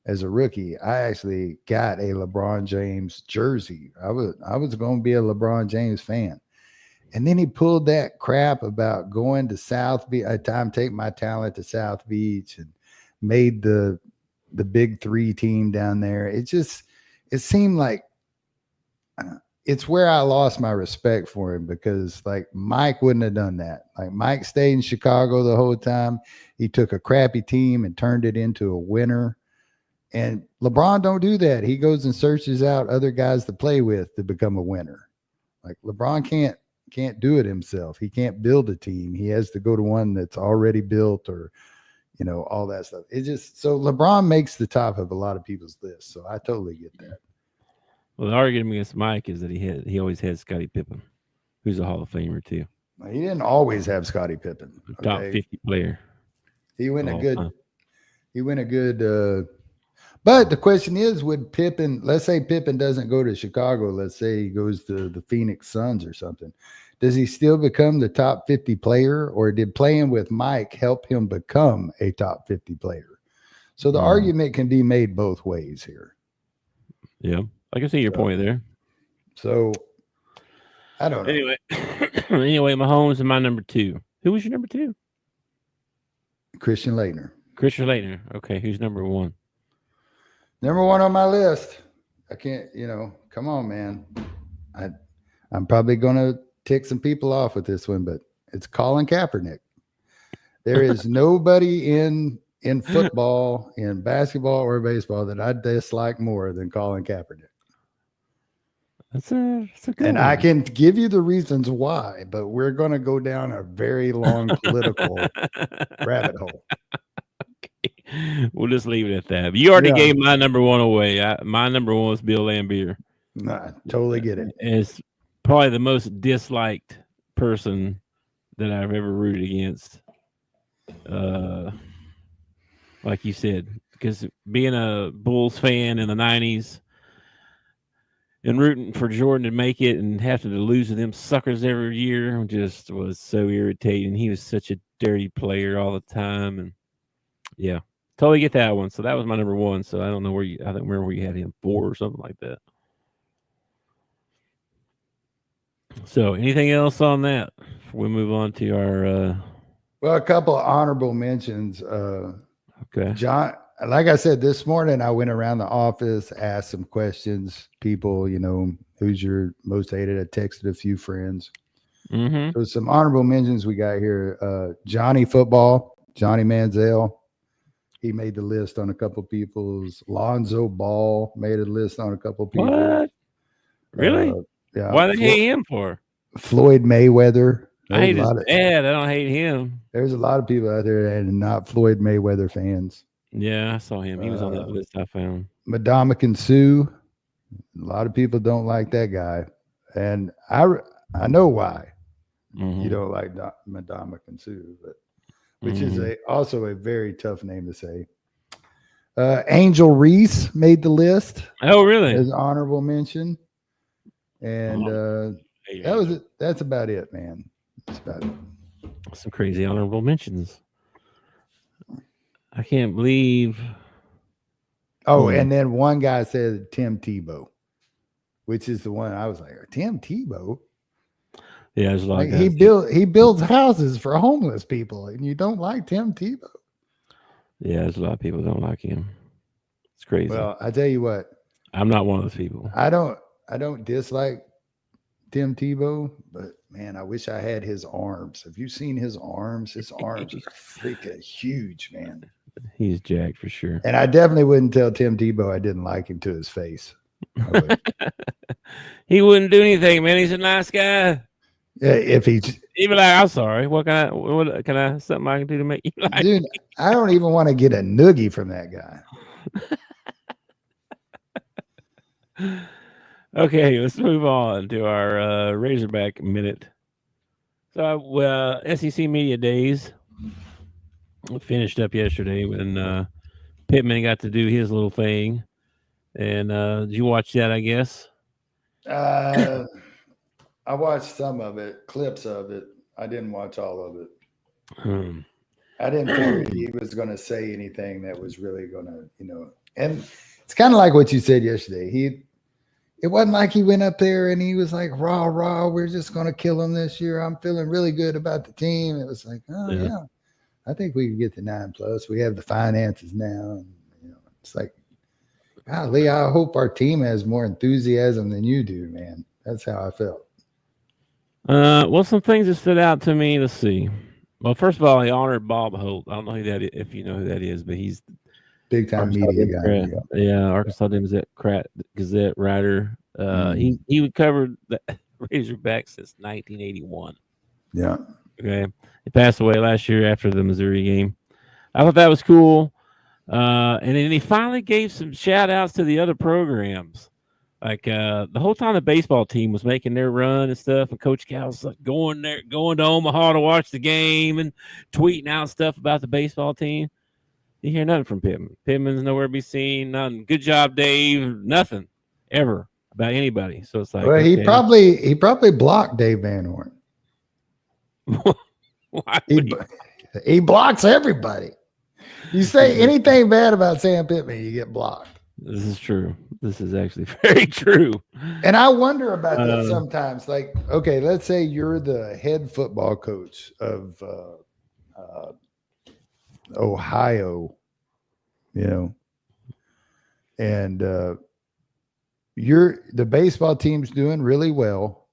D: as a rookie, I actually got a LeBron James jersey. I was going to be a LeBron James fan. And then he pulled that crap about going to South Beach. Take my talent to South Beach and made the Big 3 team down there. It seemed like it's where I lost my respect for him because like Mike wouldn't have done that. Like Mike stayed in Chicago the whole time. He took a crappy team and turned it into a winner. And LeBron don't do that. He goes and searches out other guys to play with to become a winner. Like LeBron can't do it himself. He can't build a team. He has to go to one that's already built, or all that stuff. It just, so LeBron makes the top of a lot of people's lists. So I totally get that.
C: Well, the argument against Mike is that he always had Scottie Pippen, who's a Hall of Famer too.
D: He didn't always have Scottie Pippen.
C: Top 50 player.
D: He went a good. But the question is, would Pippen? Let's say Pippen doesn't go to Chicago. Let's say he goes to the Phoenix Suns or something. Does he still become the top 50 player, or did playing with Mike help him become a top 50 player? So the argument can be made both ways here.
C: Yeah, I can see your point there.
D: So I don't know.
C: Anyway, Mahomes is my number 2. Who was your number 2?
D: Christian Laettner.
C: Christian Laettner. Okay, who's number 1?
D: Number 1 on my list. I can't, come on, man. I'm probably going to tick some people off with this one, but it's Colin Kaepernick. There is nobody in football, in basketball or baseball that I dislike more than Colin Kaepernick.
C: That's a good
D: and
C: one.
D: I can give you the reasons why, but we're going to go down a very long political rabbit hole.
C: Okay. We'll just leave it at that. You already gave my number 1 away. My number 1 was Bill Laimbeer.
D: I totally get it.
C: It's probably the most disliked person that I've ever rooted against. Like you said, because being a Bulls fan in the 90s and rooting for Jordan to make it and having to lose to them suckers every year just was so irritating. He was such a dirty player all the time. And yeah, totally get that one. So that was my number 1. So I don't know I don't remember where you had him 4 or something like that. So anything else on that before we move on to our
D: well, a couple of honorable mentions.
C: Okay.
D: John, like I said, this morning I went around the office, asked some questions. People, who's your most hated? I texted a few friends.
C: Mm-hmm.
D: So some honorable mentions we got here. Johnny Football, Johnny Manziel. He made the list on a couple people's. Lonzo Ball made a list on a couple people.
C: What? Really?
D: Yeah.
C: Why did they hate him for?
D: Floyd Mayweather.
C: I hate his dad. I don't hate him.
D: There's a lot of people out there that are not Floyd Mayweather fans.
C: Yeah, I saw him. He was on that list I found.
D: Ndamukong Suh. A lot of people don't like that guy. And I know why you don't like Ndamukong Suh, but which is also a very tough name to say. Angel Reese made the list.
C: Oh, really?
D: As an honorable mention. And that's about it, man. That's about it.
C: Some crazy honorable mentions. I can't believe.
D: Oh, and then one guy said Tim Tebow, which is the one I was like, Tim Tebow?
C: Yeah, there's a lot.
D: He builds houses for homeless people, and you don't like Tim Tebow?
C: Yeah, there's a lot of people that don't like him. It's crazy.
D: Well, I tell you what,
C: I'm not one of those people.
D: I don't dislike Tim Tebow, but man, I wish I had his arms. Have you seen his arms? His arms are freaking huge, man.
C: He's jacked for sure.
D: And I definitely wouldn't tell Tim Tebow I didn't like him to his face.
C: He wouldn't do anything, man. He's a nice guy.
D: Yeah, if he's
C: even like, I'm sorry. What can I something I can do to make you like?
D: Dude, I don't even want to get a noogie from that guy.
C: Okay, let's move on to our Razorback minute. So, SEC Media Days finished up yesterday when Pittman got to do his little thing. And did you watch that, I guess?
D: I watched some of it, clips of it. I didn't watch all of it. I didn't figure he was going to say anything that was really going to, and it's kind of like what you said yesterday. It wasn't like he went up there and he was like, rah, we're just going to kill him this year. I'm feeling really good about the team. It was like, yeah. I think we can get the 9+. We have the finances now. And, it's like, golly, I hope our team has more enthusiasm than you do, man. That's how I felt.
C: Well, some things that stood out to me. Let's see. Well, first of all, he honored Bob Holt. I don't know if you know who that is, but he's
D: big time
C: Arkansas
D: media guy.
C: Democrat. Yeah, Arkansas Democrat Gazette writer. He covered the Razorbacks since 1981.
D: Yeah.
C: Okay, he passed away last year after the Missouri game. I thought that was cool. And then he finally gave some shout outs to the other programs. Like the whole time the baseball team was making their run and stuff, and Coach Cal's like going to Omaha to watch the game and tweeting out stuff about the baseball team. You hear nothing from Pittman. Pittman's nowhere to be seen. Nothing. Good job, Dave. Nothing ever about anybody. So it's like,
D: well,
C: okay.
D: he probably blocked Dave Van Horn.
C: Why
D: He blocks everybody. You say anything bad about Sam Pittman, you get blocked.
C: This is true. This is actually very true.
D: And I wonder about that sometimes. Like, okay, let's say you're the head football coach of Ohio, and the baseball team's doing really well.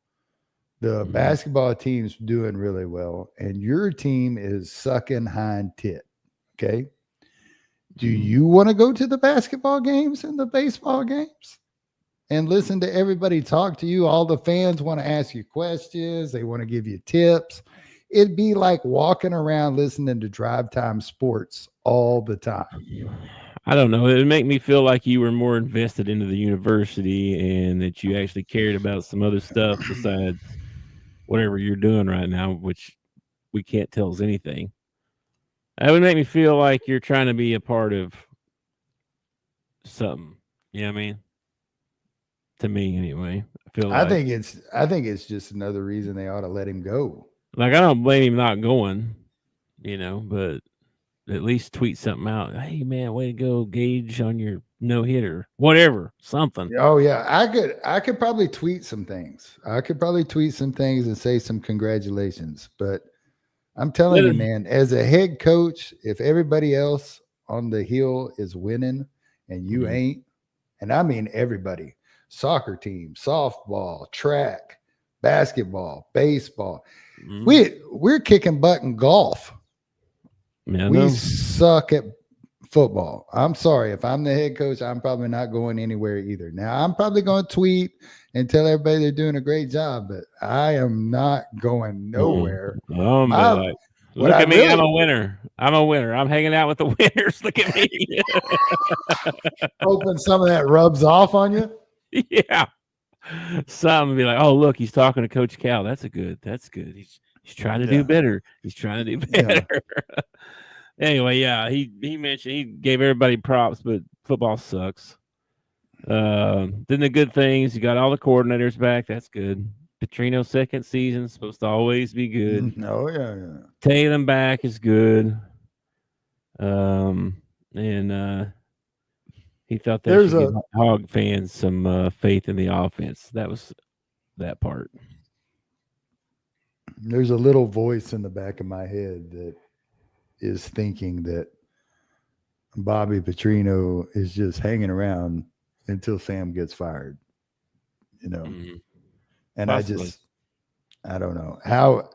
D: The basketball team's doing really well, and your team is sucking hind tit. Okay. Do you want to go to the basketball games and the baseball games and listen to everybody talk to you? All the fans want to ask you questions. They want to give you tips. It'd be like walking around listening to Drive Time Sports all the time.
C: I don't know. It would make me feel like you were more invested into the university and that you actually cared about some other stuff besides whatever you're doing right now, which we can't tell us anything. That would make me feel like you're trying to be a part of something. You know what I mean? To me, anyway. I
D: think it's just another reason they ought to let him go.
C: Like, I don't blame him not going, but at least tweet something out. Hey, man, way to go, Gage, on your no-hitter. Whatever, something.
D: Oh, yeah. I could probably tweet some things. And say some congratulations. But I'm telling you, man, as a head coach, if everybody else on the hill is winning and you ain't, and I mean everybody, soccer team, softball, track, basketball, baseball, we're kicking butt in golf.
C: Yeah,
D: we suck at football. I'm sorry. If I'm the head coach, I'm probably not going anywhere either. Now, I'm probably going to tweet and tell everybody they're doing a great job, but I am not going nowhere.
C: Look at me. I'm a winner. I'm hanging out with the winners. Look at me.
D: Hoping some of that rubs off on you.
C: Yeah. Some would be like, oh, look, he's talking to Coach Cal. That's good. He's trying to do better. Yeah. Anyway, yeah, he mentioned he gave everybody props, but football sucks. Then the good things, you got all the coordinators back. That's good. Petrino's second season is supposed to always be good.
D: Oh, yeah.
C: Tatum back is good. He thought that should give Hog fans some faith in the offense. That was that part.
D: There's a little voice in the back of my head that is thinking that Bobby Petrino is just hanging around until Sam gets fired, And
C: Possibly.
D: I don't know. How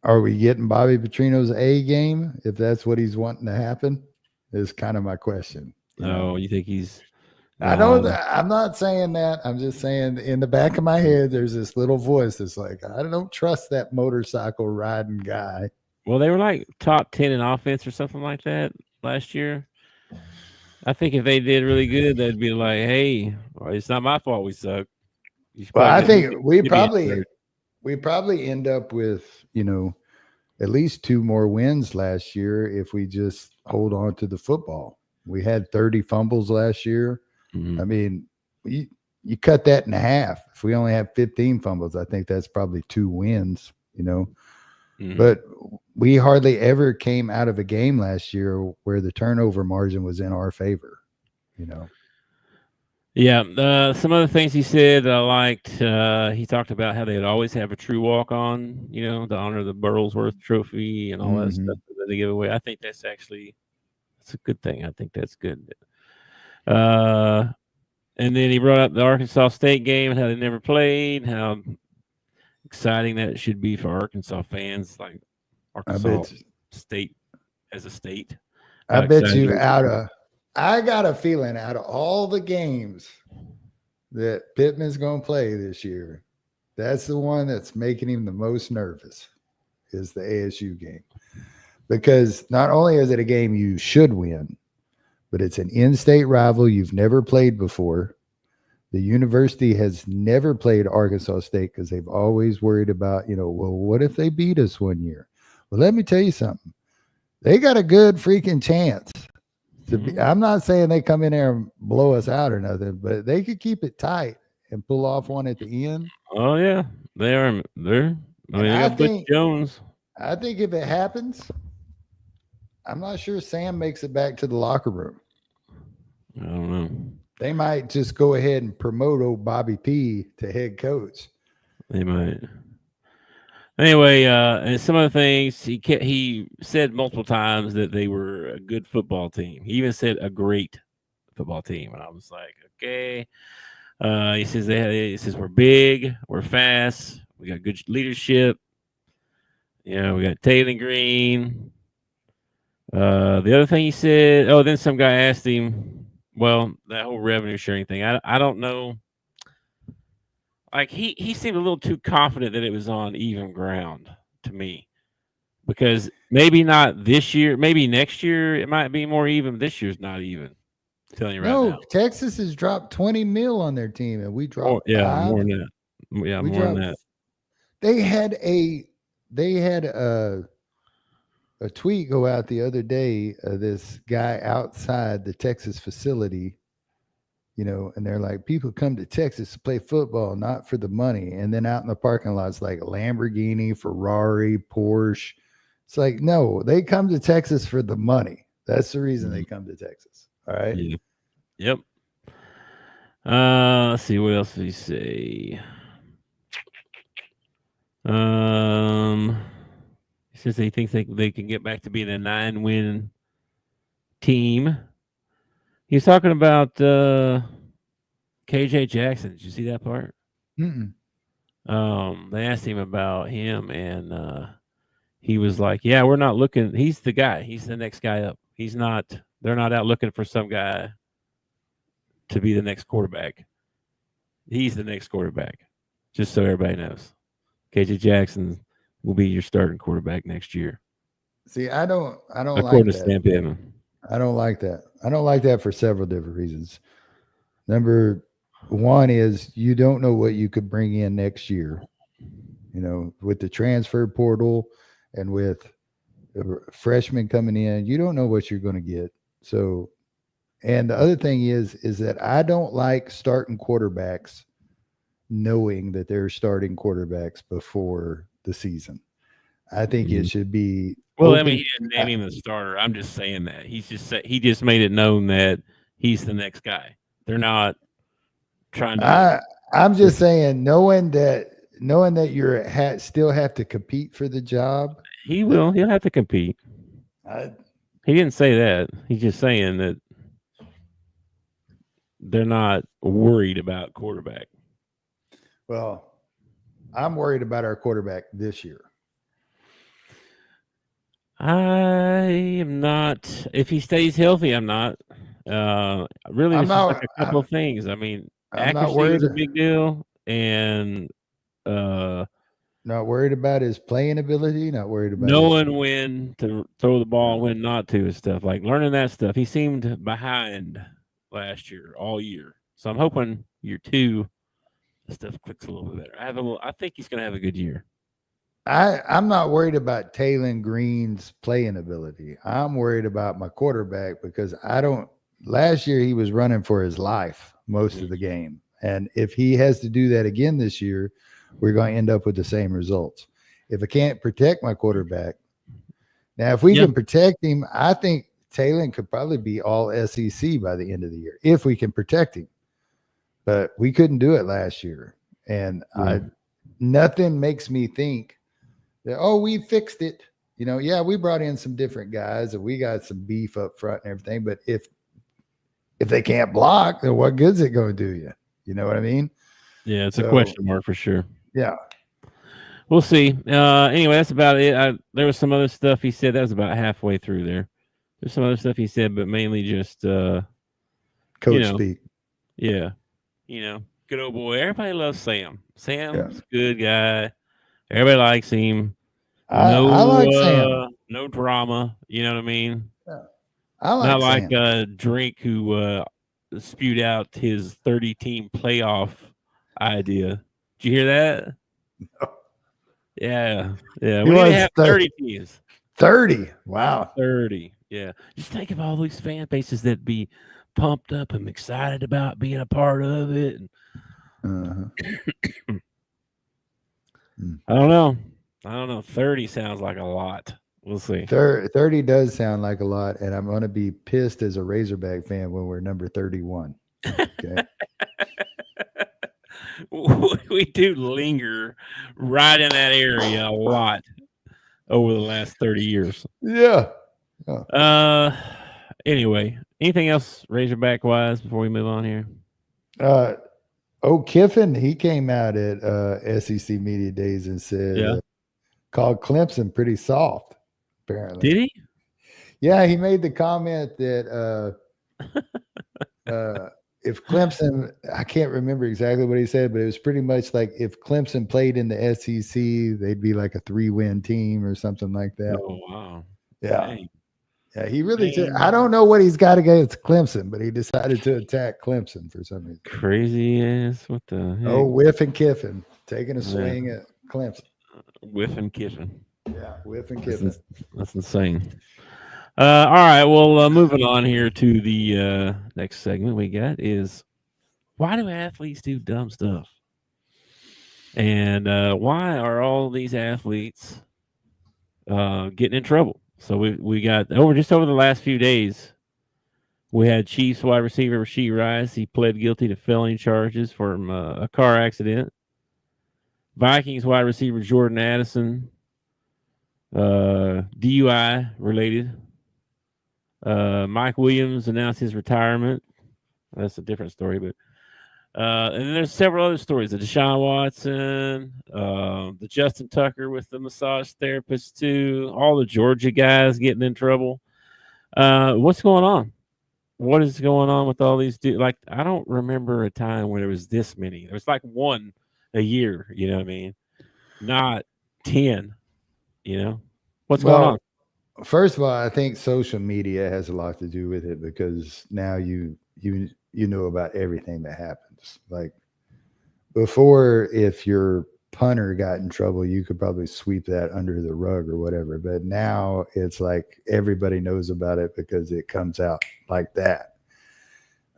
D: are we getting Bobby Petrino's A game if that's what he's wanting to happen? Is kind of my question.
C: You think he's
D: I know I'm not saying that. I'm just saying in the back of my head, there's this little voice that's like, I don't trust that motorcycle riding guy.
C: Well, they were like top 10 in offense or something like that last year. I think if they did really good, they'd be like, hey, it's not my fault we suck.
D: Well, I think we probably end up with, at least 2 more wins last year if we just hold on to the football. We had 30 fumbles last year. I mean, you cut that in half. If we only have 15 fumbles, I think that's probably 2 wins, But we hardly ever came out of a game last year where the turnover margin was in our favor,
C: Yeah. Some other things he said that I liked. He talked about how they'd always have a true walk-on, to honor the Burlsworth Trophy and all that stuff that they give away. I think that's a good thing. I think that's good. And then he brought up the Arkansas State game and how they never played, how exciting that it should be for Arkansas fans, like Arkansas State as a state.
D: I bet you I got a feeling out of all the games that Pittman's going to play this year, that's the one that's making him the most nervous is the ASU game. Because not only is it a game you should win, but it's an in-state rival you've never played before. The university has never played Arkansas State because they've always worried about, well, what if they beat us one year? Well, let me tell you something. They got a good freaking chance. I'm not saying they come in there and blow us out or nothing, but they could keep it tight and pull off one at the end.
C: Oh, yeah. They are. They got Butch Jones.
D: I think if it happens, I'm not sure Sam makes it back to the locker room.
C: I don't know.
D: They might just go ahead and promote old Bobby P to head coach.
C: They might. Anyway, and some of the things he said multiple times that they were a good football team. He even said a great football team, and I was like, okay. He says we're big, we're fast, we got good leadership. We got Taylor Green. The other thing he said, then some guy asked him, well, that whole revenue sharing thing. I don't know. Like he seemed a little too confident that it was on even ground to me, because maybe not this year, maybe next year it might be more even. This year's not even. I'm telling you right now.
D: Texas has dropped $20 million on their team, and we dropped
C: more than that. Yeah, more than that.
D: They had a tweet go out the other day. This guy outside the Texas facility. And they're like, people come to Texas to play football, not for the money. And then out in the parking lots, like Lamborghini, Ferrari, Porsche. It's like, no, they come to Texas for the money. That's the reason they come to Texas. All right.
C: Yeah. Yep. Let's see. What else did he say? He says he thinks they can get back to being a 9-win team. He's talking about KJ Jackson. Did you see that part?
D: Mm-mm.
C: They asked him about him, and he was like, yeah, we're not looking. He's the guy. He's the next guy up. They're not out looking for some guy to be the next quarterback. He's the next quarterback, just so everybody knows. KJ Jackson will be your starting quarterback next year.
D: See, I don't
C: according to Sam Pittman.
D: I don't like that. I don't like that for several different reasons. Number one is you don't know what you could bring in next year, with the transfer portal and with freshmen coming in, you don't know what you're going to get. So, and the other thing is that I don't like starting quarterbacks knowing that they're starting quarterbacks before the season. I think it should be.
C: Well, he didn't name him the starter. I'm just saying that he just made it known that he's the next guy. They're not trying to.
D: I'm just saying, knowing that you still have to compete for the job.
C: He'll have to compete. He didn't say that. He's just saying that they're not worried about quarterback.
D: Well, I'm worried about our quarterback this year.
C: I am not. If he stays healthy, I'm not. Really, it's just like a couple of things. I mean, accuracy is a big deal, and
D: not worried about his playing ability. Not worried about
C: knowing when to throw the ball, when not to, and stuff like learning that stuff. He seemed behind last year, all year. So I'm hoping year 2, the stuff clicks a little bit better. I think he's going to have a good year.
D: I'm not worried about Taylor Green's playing ability. I'm worried about my quarterback because last year he was running for his life most of the game. And if he has to do that again this year, we're going to end up with the same results. If I can't protect my quarterback, now if we can protect him, I think Taylor could probably be all SEC by the end of the year if we can protect him. But we couldn't do it last year. And nothing makes me think that, we fixed it. We brought in some different guys and we got some beef up front and everything. But if they can't block, then what good is it going to do you? You know what I mean?
C: Yeah, it's a question mark for sure.
D: Yeah.
C: We'll see. Anyway, that's about it. There was some other stuff he said. That was about halfway through there. There's some other stuff he said, but mainly just
D: Coach speak.
C: Yeah. Good old boy. Everybody loves Sam. Sam's a good guy. Everybody likes him.
D: I like Sam.
C: No drama. You know what I mean?
D: Yeah. I like
C: Not
D: Sam.
C: like Drake, who spewed out his 30-team playoff idea. Did you hear that?
D: No.
C: Yeah. We need to have 30 teams.
D: 30. Wow.
C: 30. Yeah. Just think of all these fan bases that be pumped up and excited about being a part of it. I don't know. 30 sounds like a lot. We'll see.
D: 30 does sound like a lot, and I'm going to be pissed as a Razorback fan when we're number 31. Okay.
C: We do linger right in that area a lot over the last 30 years.
D: Yeah.
C: Anyway, anything else Razorback wise before we move on here?
D: Kiffin, he came out at SEC Media Days and said, called Clemson pretty soft, apparently.
C: Did he?
D: Yeah, he made the comment that if Clemson, I can't remember exactly what he said, but it was pretty much like if Clemson played in the SEC, they'd be like a 3-win team or something like that.
C: Oh, wow.
D: Yeah.
C: Dang.
D: Yeah, he really did. I don't know what he's got against Clemson, but he decided to attack Clemson for some reason.
C: Crazy ass. What the heck?
D: Oh, Whiff and Kiffin taking a swing at Clemson.
C: Whiff and Kiffin.
D: Yeah, Whiff and Kiffin.
C: That's insane. All right, well, moving on here to the next segment we got is why do athletes do dumb stuff? And why are all these athletes getting in trouble? So we got over the last few days, we had Chiefs wide receiver Rashee Rice. He pled guilty to felony charges from a car accident. Vikings wide receiver Jordan Addison, DUI related. Mike Williams announced his retirement. That's a different story, but and then there's several other stories. The Deshaun Watson, the Justin Tucker with the massage therapist too. All the Georgia guys getting in trouble. What's going on? What is going on with all these dudes? Like, I don't remember a time where there was this many. There was like one a year. You know what I mean? Not 10. You know what's going on?
D: First of all, I think social media has a lot to do with it because now you know about everything that happens. Like before, if your punter got in trouble, you could probably sweep that under the rug or whatever. But now it's like everybody knows about it because it comes out like that.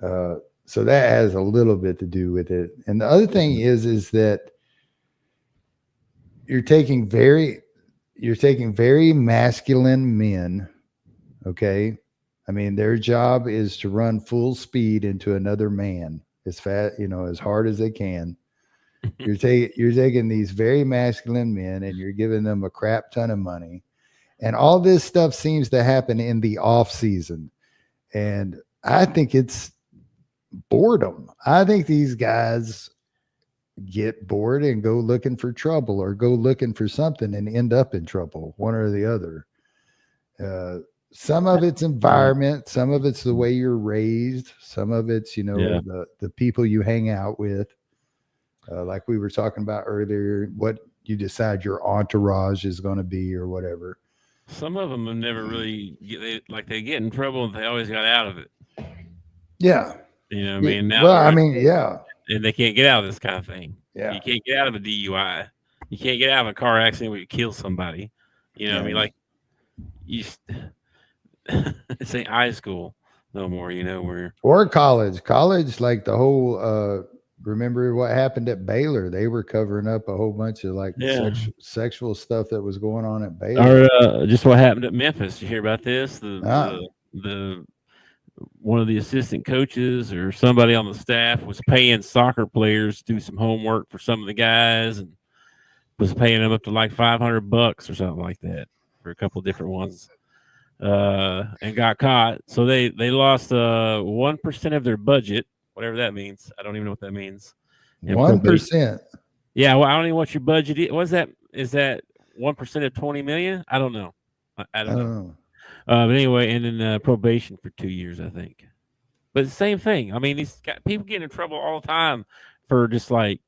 D: So that has a little bit to do with it. And the other thing is that you're taking very masculine men, okay? I mean, their job is to run full speed into another man as fast, as hard as they can. You're taking these very masculine men and you're giving them a crap ton of money. And all this stuff seems to happen in the off season. And I think it's boredom. I think these guys get bored and go looking for trouble or go looking for something and end up in trouble, one or the other. Some of it's environment, some of it's the way you're raised, some of it's, the people you hang out with. Like we were talking about earlier, what you decide your entourage is going to be or whatever.
C: Some of them have never really they get in trouble and they always got out of it.
D: Yeah.
C: You know what I mean? Now,
D: well, I mean, yeah.
C: And they can't get out of this kind of thing.
D: Yeah.
C: You can't get out of a DUI. You can't get out of a car accident where you kill somebody. You know what I mean? Like, this ain't high school no more,
D: or college, like the whole, remember what happened at Baylor? They were covering up a whole bunch of sexual stuff that was going on at Baylor.
C: Or just what happened at Memphis. Did you hear about this? The one of the assistant coaches or somebody on the staff was paying soccer players to do some homework for some of the guys and was paying them up to like $500 or something like that for a couple of different ones, and got caught. So they lost 1% of their budget, whatever that means. I don't even know what that means.
D: 1%.
C: Yeah, well, I don't even know what your budget is. What is that? Is that 1% of 20 million? I don't know. I don't know. But anyway, and then probation for 2 years, I think. But the same thing. I mean, people get in trouble all the time for just like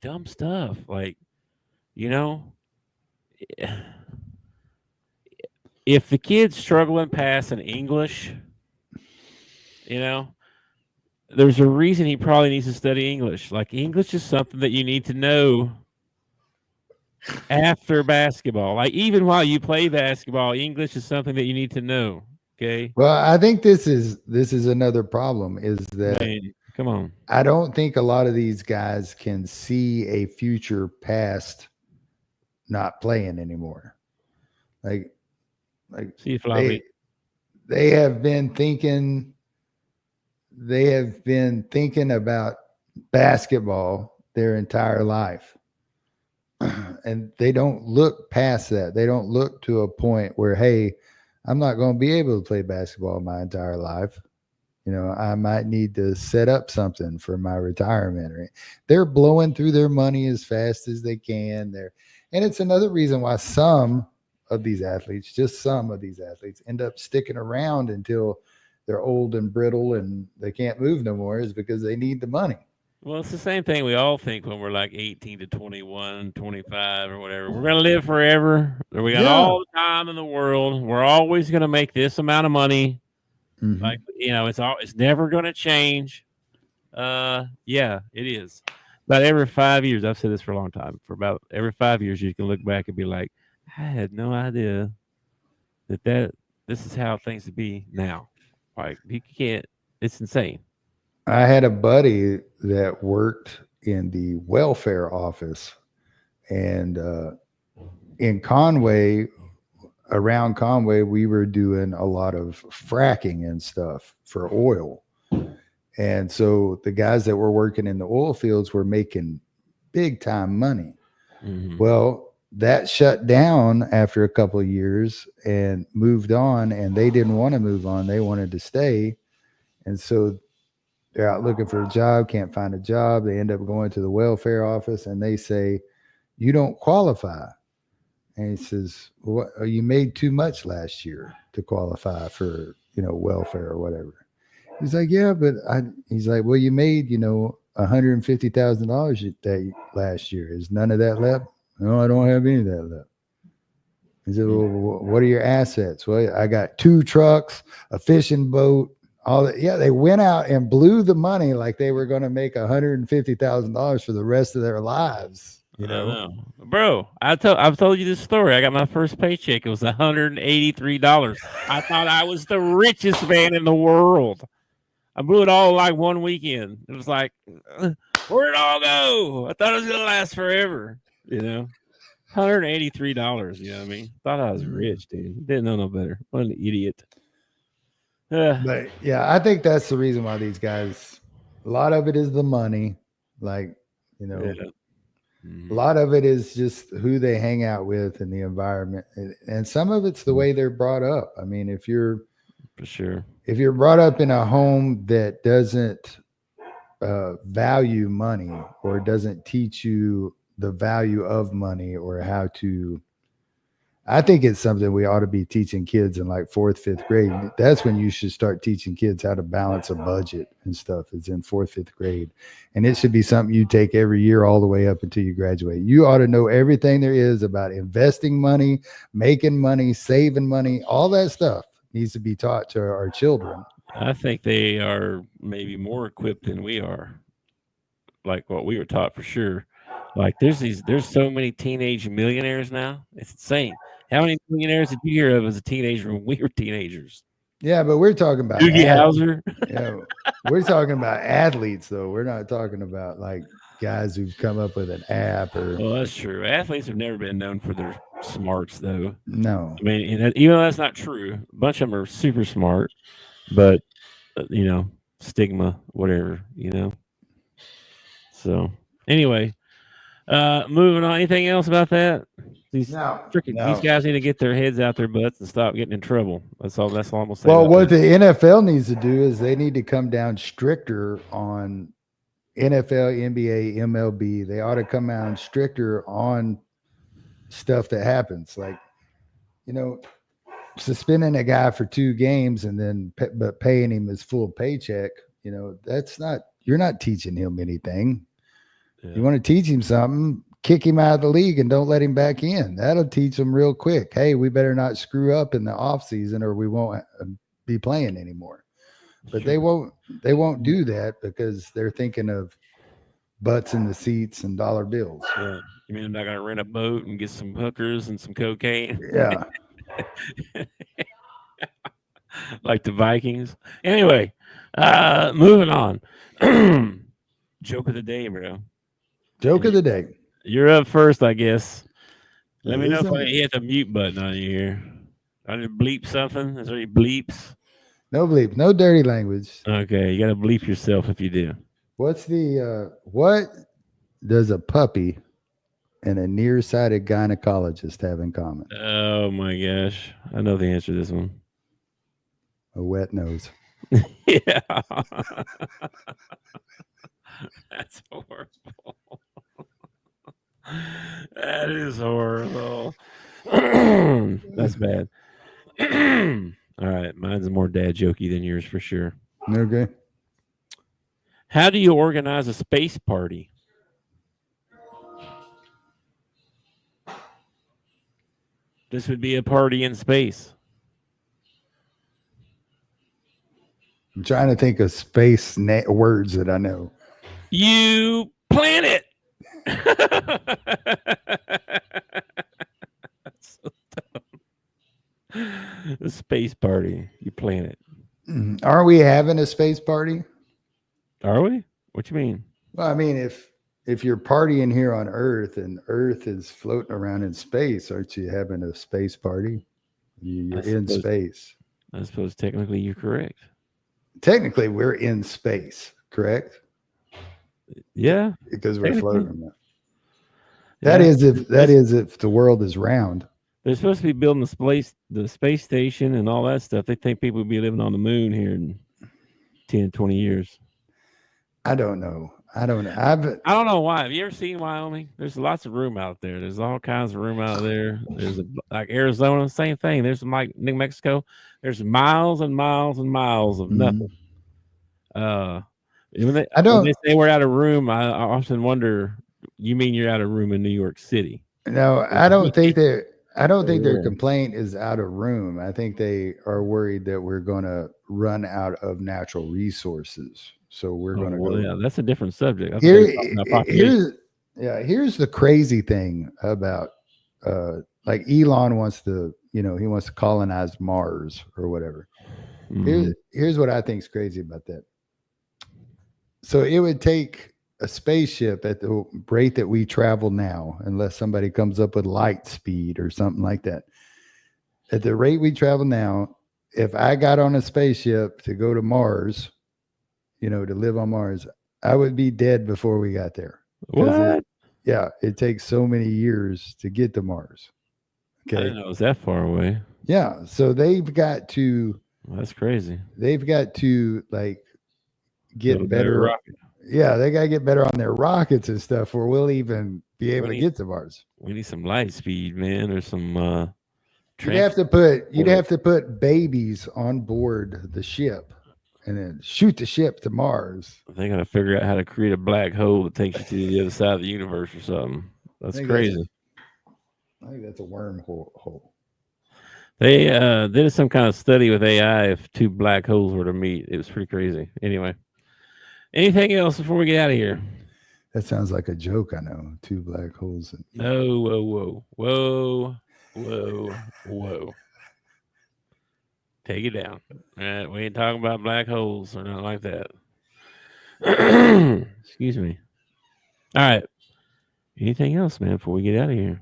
C: dumb stuff. Like, you know, if the kid's struggling past in English, you know, there's a reason he probably needs to study English. Like, English is something that you need to know after basketball. Like, even while you play basketball, English is something that you need to know. Okay.
D: Well, I think this is another problem is that
C: Man, come on.
D: I don't think a lot of these guys can see a future past not playing anymore. Like
C: See if Flavi.
D: they have been thinking about basketball their entire life. And they don't look past that. They don't look to a point where, hey, I'm not going to be able to play basketball my entire life. You know, I might need to set up something for my retirement. They're blowing through their money as fast as they can. And it's another reason why some of these athletes, end up sticking around until they're old and brittle and they can't move no more, is because they need the money.
C: Well, it's the same thing we all think when we're like 18 to 21, 25 or whatever. We're going to live forever. We got all the time in the world. We're always going to make this amount of money.
D: Mm-hmm.
C: Like, you know, it's never going to change. Yeah, it is. About every 5 years, I've said this for a long time, for about every 5 years, you can look back and be like, I had no idea that this is how things would be now. Like, you can't, it's insane.
D: I had a buddy that worked in the welfare office, and in Conway, around Conway, we were doing a lot of fracking and stuff for oil. And so the guys that were working in the oil fields were making big time money.
C: Mm-hmm.
D: Well, that shut down after a couple of years and moved on, and they didn't want to move on. They wanted to stay. And so they're out looking for a job, can't find a job. They end up going to the welfare office and they say, you don't qualify. And he says, "What? You made too much last year to qualify for, welfare or whatever." He's like, "Yeah, but he's like, well, you made, $150,000 that last year. Is none of that left?" "No, I don't have any of that left." He said, "Well, what are your assets?" "Well, I got 2 trucks, a fishing boat, all that." Yeah, they went out and blew the money like they were going to make $150,000 for the rest of their lives.
C: Bro, I've told you this story. I got my first paycheck. It was $183. I thought I was the richest man in the world. I blew it all like one weekend. It was like, where'd it all go? I thought it was gonna last forever. $183. You know what I mean? Thought I was rich, dude. Didn't know no better. What an idiot.
D: But yeah, I think that's the reason why these guys. A lot of it is the money, a lot of it is just who they hang out with and the environment, and some of it's the way they're brought up. I mean, if you're brought up in a home that doesn't value money or doesn't teach you the value of money or how to, I think it's something we ought to be teaching kids in like 4th, 5th grade. That's when you should start teaching kids how to balance a budget and stuff. It's in 4th, 5th grade. And it should be something you take every year all the way up until you graduate. You ought to know everything there is about investing money, making money, saving money. All that stuff needs to be taught to our children.
C: I think they are maybe more equipped than we are, like what we were taught for sure. Like there's so many teenage millionaires now. It's insane. How many millionaires did you hear of as a teenager when we were teenagers?
D: Yeah, but we're talking about
C: Doogie Howser.
D: Yeah, we're talking about athletes, though. We're not talking about like guys who've come up with an app or.
C: Well, that's true. Athletes have never been known for their smarts, though.
D: No,
C: I mean, even though that's not true, a bunch of them are super smart, but stigma, whatever, So anyway, moving on. Anything else about that? These guys need to get their heads out their butts and stop getting in trouble. That's all I'm gonna say.
D: Well, what the NFL needs to do is they need to come down stricter on NFL, NBA, MLB. They ought to come down stricter on stuff that happens. Like, suspending a guy for 2 games and then but paying him his full paycheck, you're not teaching him anything. Yeah. You want to teach him something, kick him out of the league and don't let him back in. That'll teach him real quick. Hey, we better not screw up in the off season or we won't be playing anymore. But they won't do that because they're thinking of butts in the seats and dollar bills.
C: Yeah. You mean I'm not going to rent a boat and get some hookers and some cocaine?
D: Yeah.
C: Like the Vikings. Anyway, moving on. Joke of the day, bro.
D: Joke of the day.
C: You're up first, I guess. Let me know if I hit the mute button on you here. I need to bleep something. Is there any bleeps?
D: No bleep. No dirty language.
C: Okay, you got to bleep yourself if you do.
D: What does a puppy and a nearsighted gynecologist have in common?
C: Oh my gosh. I know the answer to this one.
D: A wet nose.
C: Yeah. That's horrible. That is horrible. That's bad. All right. Mine's more dad jokey than yours for sure.
D: Okay.
C: How do you organize a space party? This would be a party in space.
D: I'm trying to think of space words that I know.
C: You plan it. So dumb. The space party. You plan it.
D: Are we having a space party?
C: Are we? What you mean?
D: Well, I mean, if you're partying here on Earth and Earth is floating around in space, aren't you having a space party? You're in space.
C: I suppose technically you're correct.
D: Technically, we're in space, correct?
C: Yeah,
D: because we're floating around. That is if the world is round.
C: They're supposed to be building the space station and all that stuff. They think people will be living on the moon here in 10, 20 years.
D: I don't know. I don't
C: know why. Have you ever seen Wyoming? There's lots of room out there. There's all kinds of room out there. There's like Arizona, same thing. There's like New Mexico. There's miles and miles and miles of nothing. When they say we're out of room, I often wonder, you mean you're out of room in New York City?
D: No, I don't think their complaint is out of room. I think they are worried that we're going to run out of natural resources. So we're going to go.
C: Yeah, that's a different subject.
D: Here's the crazy thing about like Elon wants to, he wants to colonize Mars or whatever. Mm-hmm. Here's what I think is crazy about that. So it would take a spaceship at the rate that we travel now, unless somebody comes up with light speed or something like that. At the rate we travel now, if I got on a spaceship to go to Mars, to live on Mars, I would be dead before we got there.
C: What?
D: It takes so many years to get to Mars. Okay.
C: I didn't know it was that far away.
D: Yeah. So they've got to.
C: Well, that's crazy.
D: They've got to get better. Yeah, they got to get better on their rockets and stuff, or we'll even be able to get to Mars.
C: We need some light speed, man. There's some.
D: You'd have to put babies on board the ship, and then shoot the ship to Mars.
C: They got to figure out how to create a black hole that takes you to the other side of the universe or something. That's crazy.
D: I think that's a wormhole.
C: They did some kind of study with AI if 2 black holes were to meet. It was pretty crazy. Anyway, anything else before we get out of here?
D: That sounds like a joke. I know 2 black holes.
C: Whoa. Take it down. All right, we ain't talking about black holes or nothing like that. Excuse me. All right. Anything else, man, before we get out of here?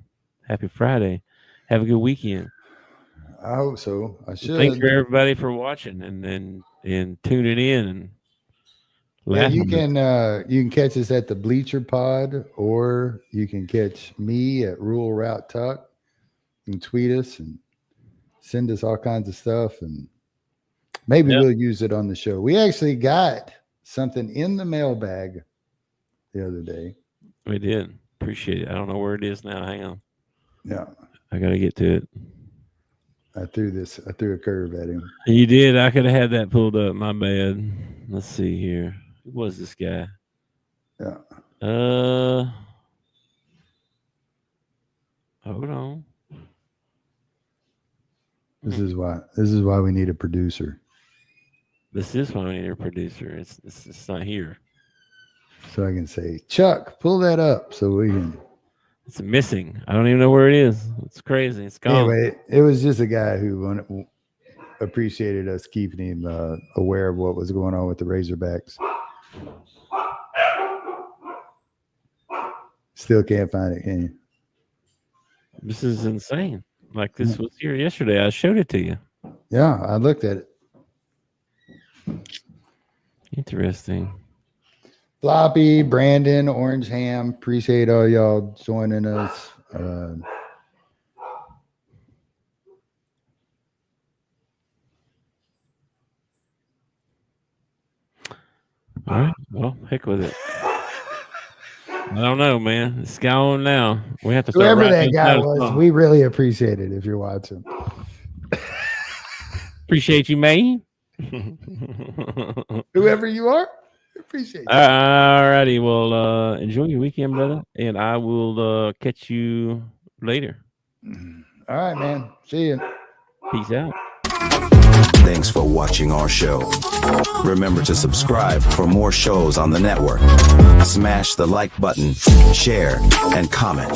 C: Happy Friday. Have a good weekend.
D: I hope so. I should.
C: Thanks for everybody for watching and tuning in and laughing.
D: You can catch us at the Bleacher Pod, or you can catch me at Rural Route Tuck. You can tweet us and send us all kinds of stuff, and maybe we'll use it on the show. We actually got something in the mailbag the other day.
C: We did. Appreciate it. I don't know where it is now. Hang on.
D: Yeah.
C: I got to get to it.
D: I threw a curve at him.
C: You did. I could have had that pulled up. My bad. Let's see here. Who was this guy?
D: Yeah.
C: Hold on.
D: This is why we need a producer.
C: This is why we need a producer. It's not here.
D: So I can say, Chuck, pull that up so we can.
C: It's missing. I don't even know where it is. It's crazy. It's gone.
D: Anyway, it was just a guy who appreciated us keeping him aware of what was going on with the Razorbacks. Still can't find it, can you?
C: This is insane. Like this was here yesterday. I showed it to you.
D: Yeah, I looked at it.
C: Interesting.
D: Floppy, Brandon, Orange Ham, appreciate all y'all joining us.
C: All right. Well, heck with it. I don't know, man. It's going now. We have to start.
D: Whoever that guy was, we really appreciate it if you're watching.
C: Appreciate you, man.
D: Whoever you are, appreciate it.
C: All righty. Well, enjoy your weekend, brother. And I will catch you later.
D: All right, man. See you.
C: Peace out.
E: Thanks for watching our show. Remember to subscribe for more shows on the network. Smash the like button, share, and comment.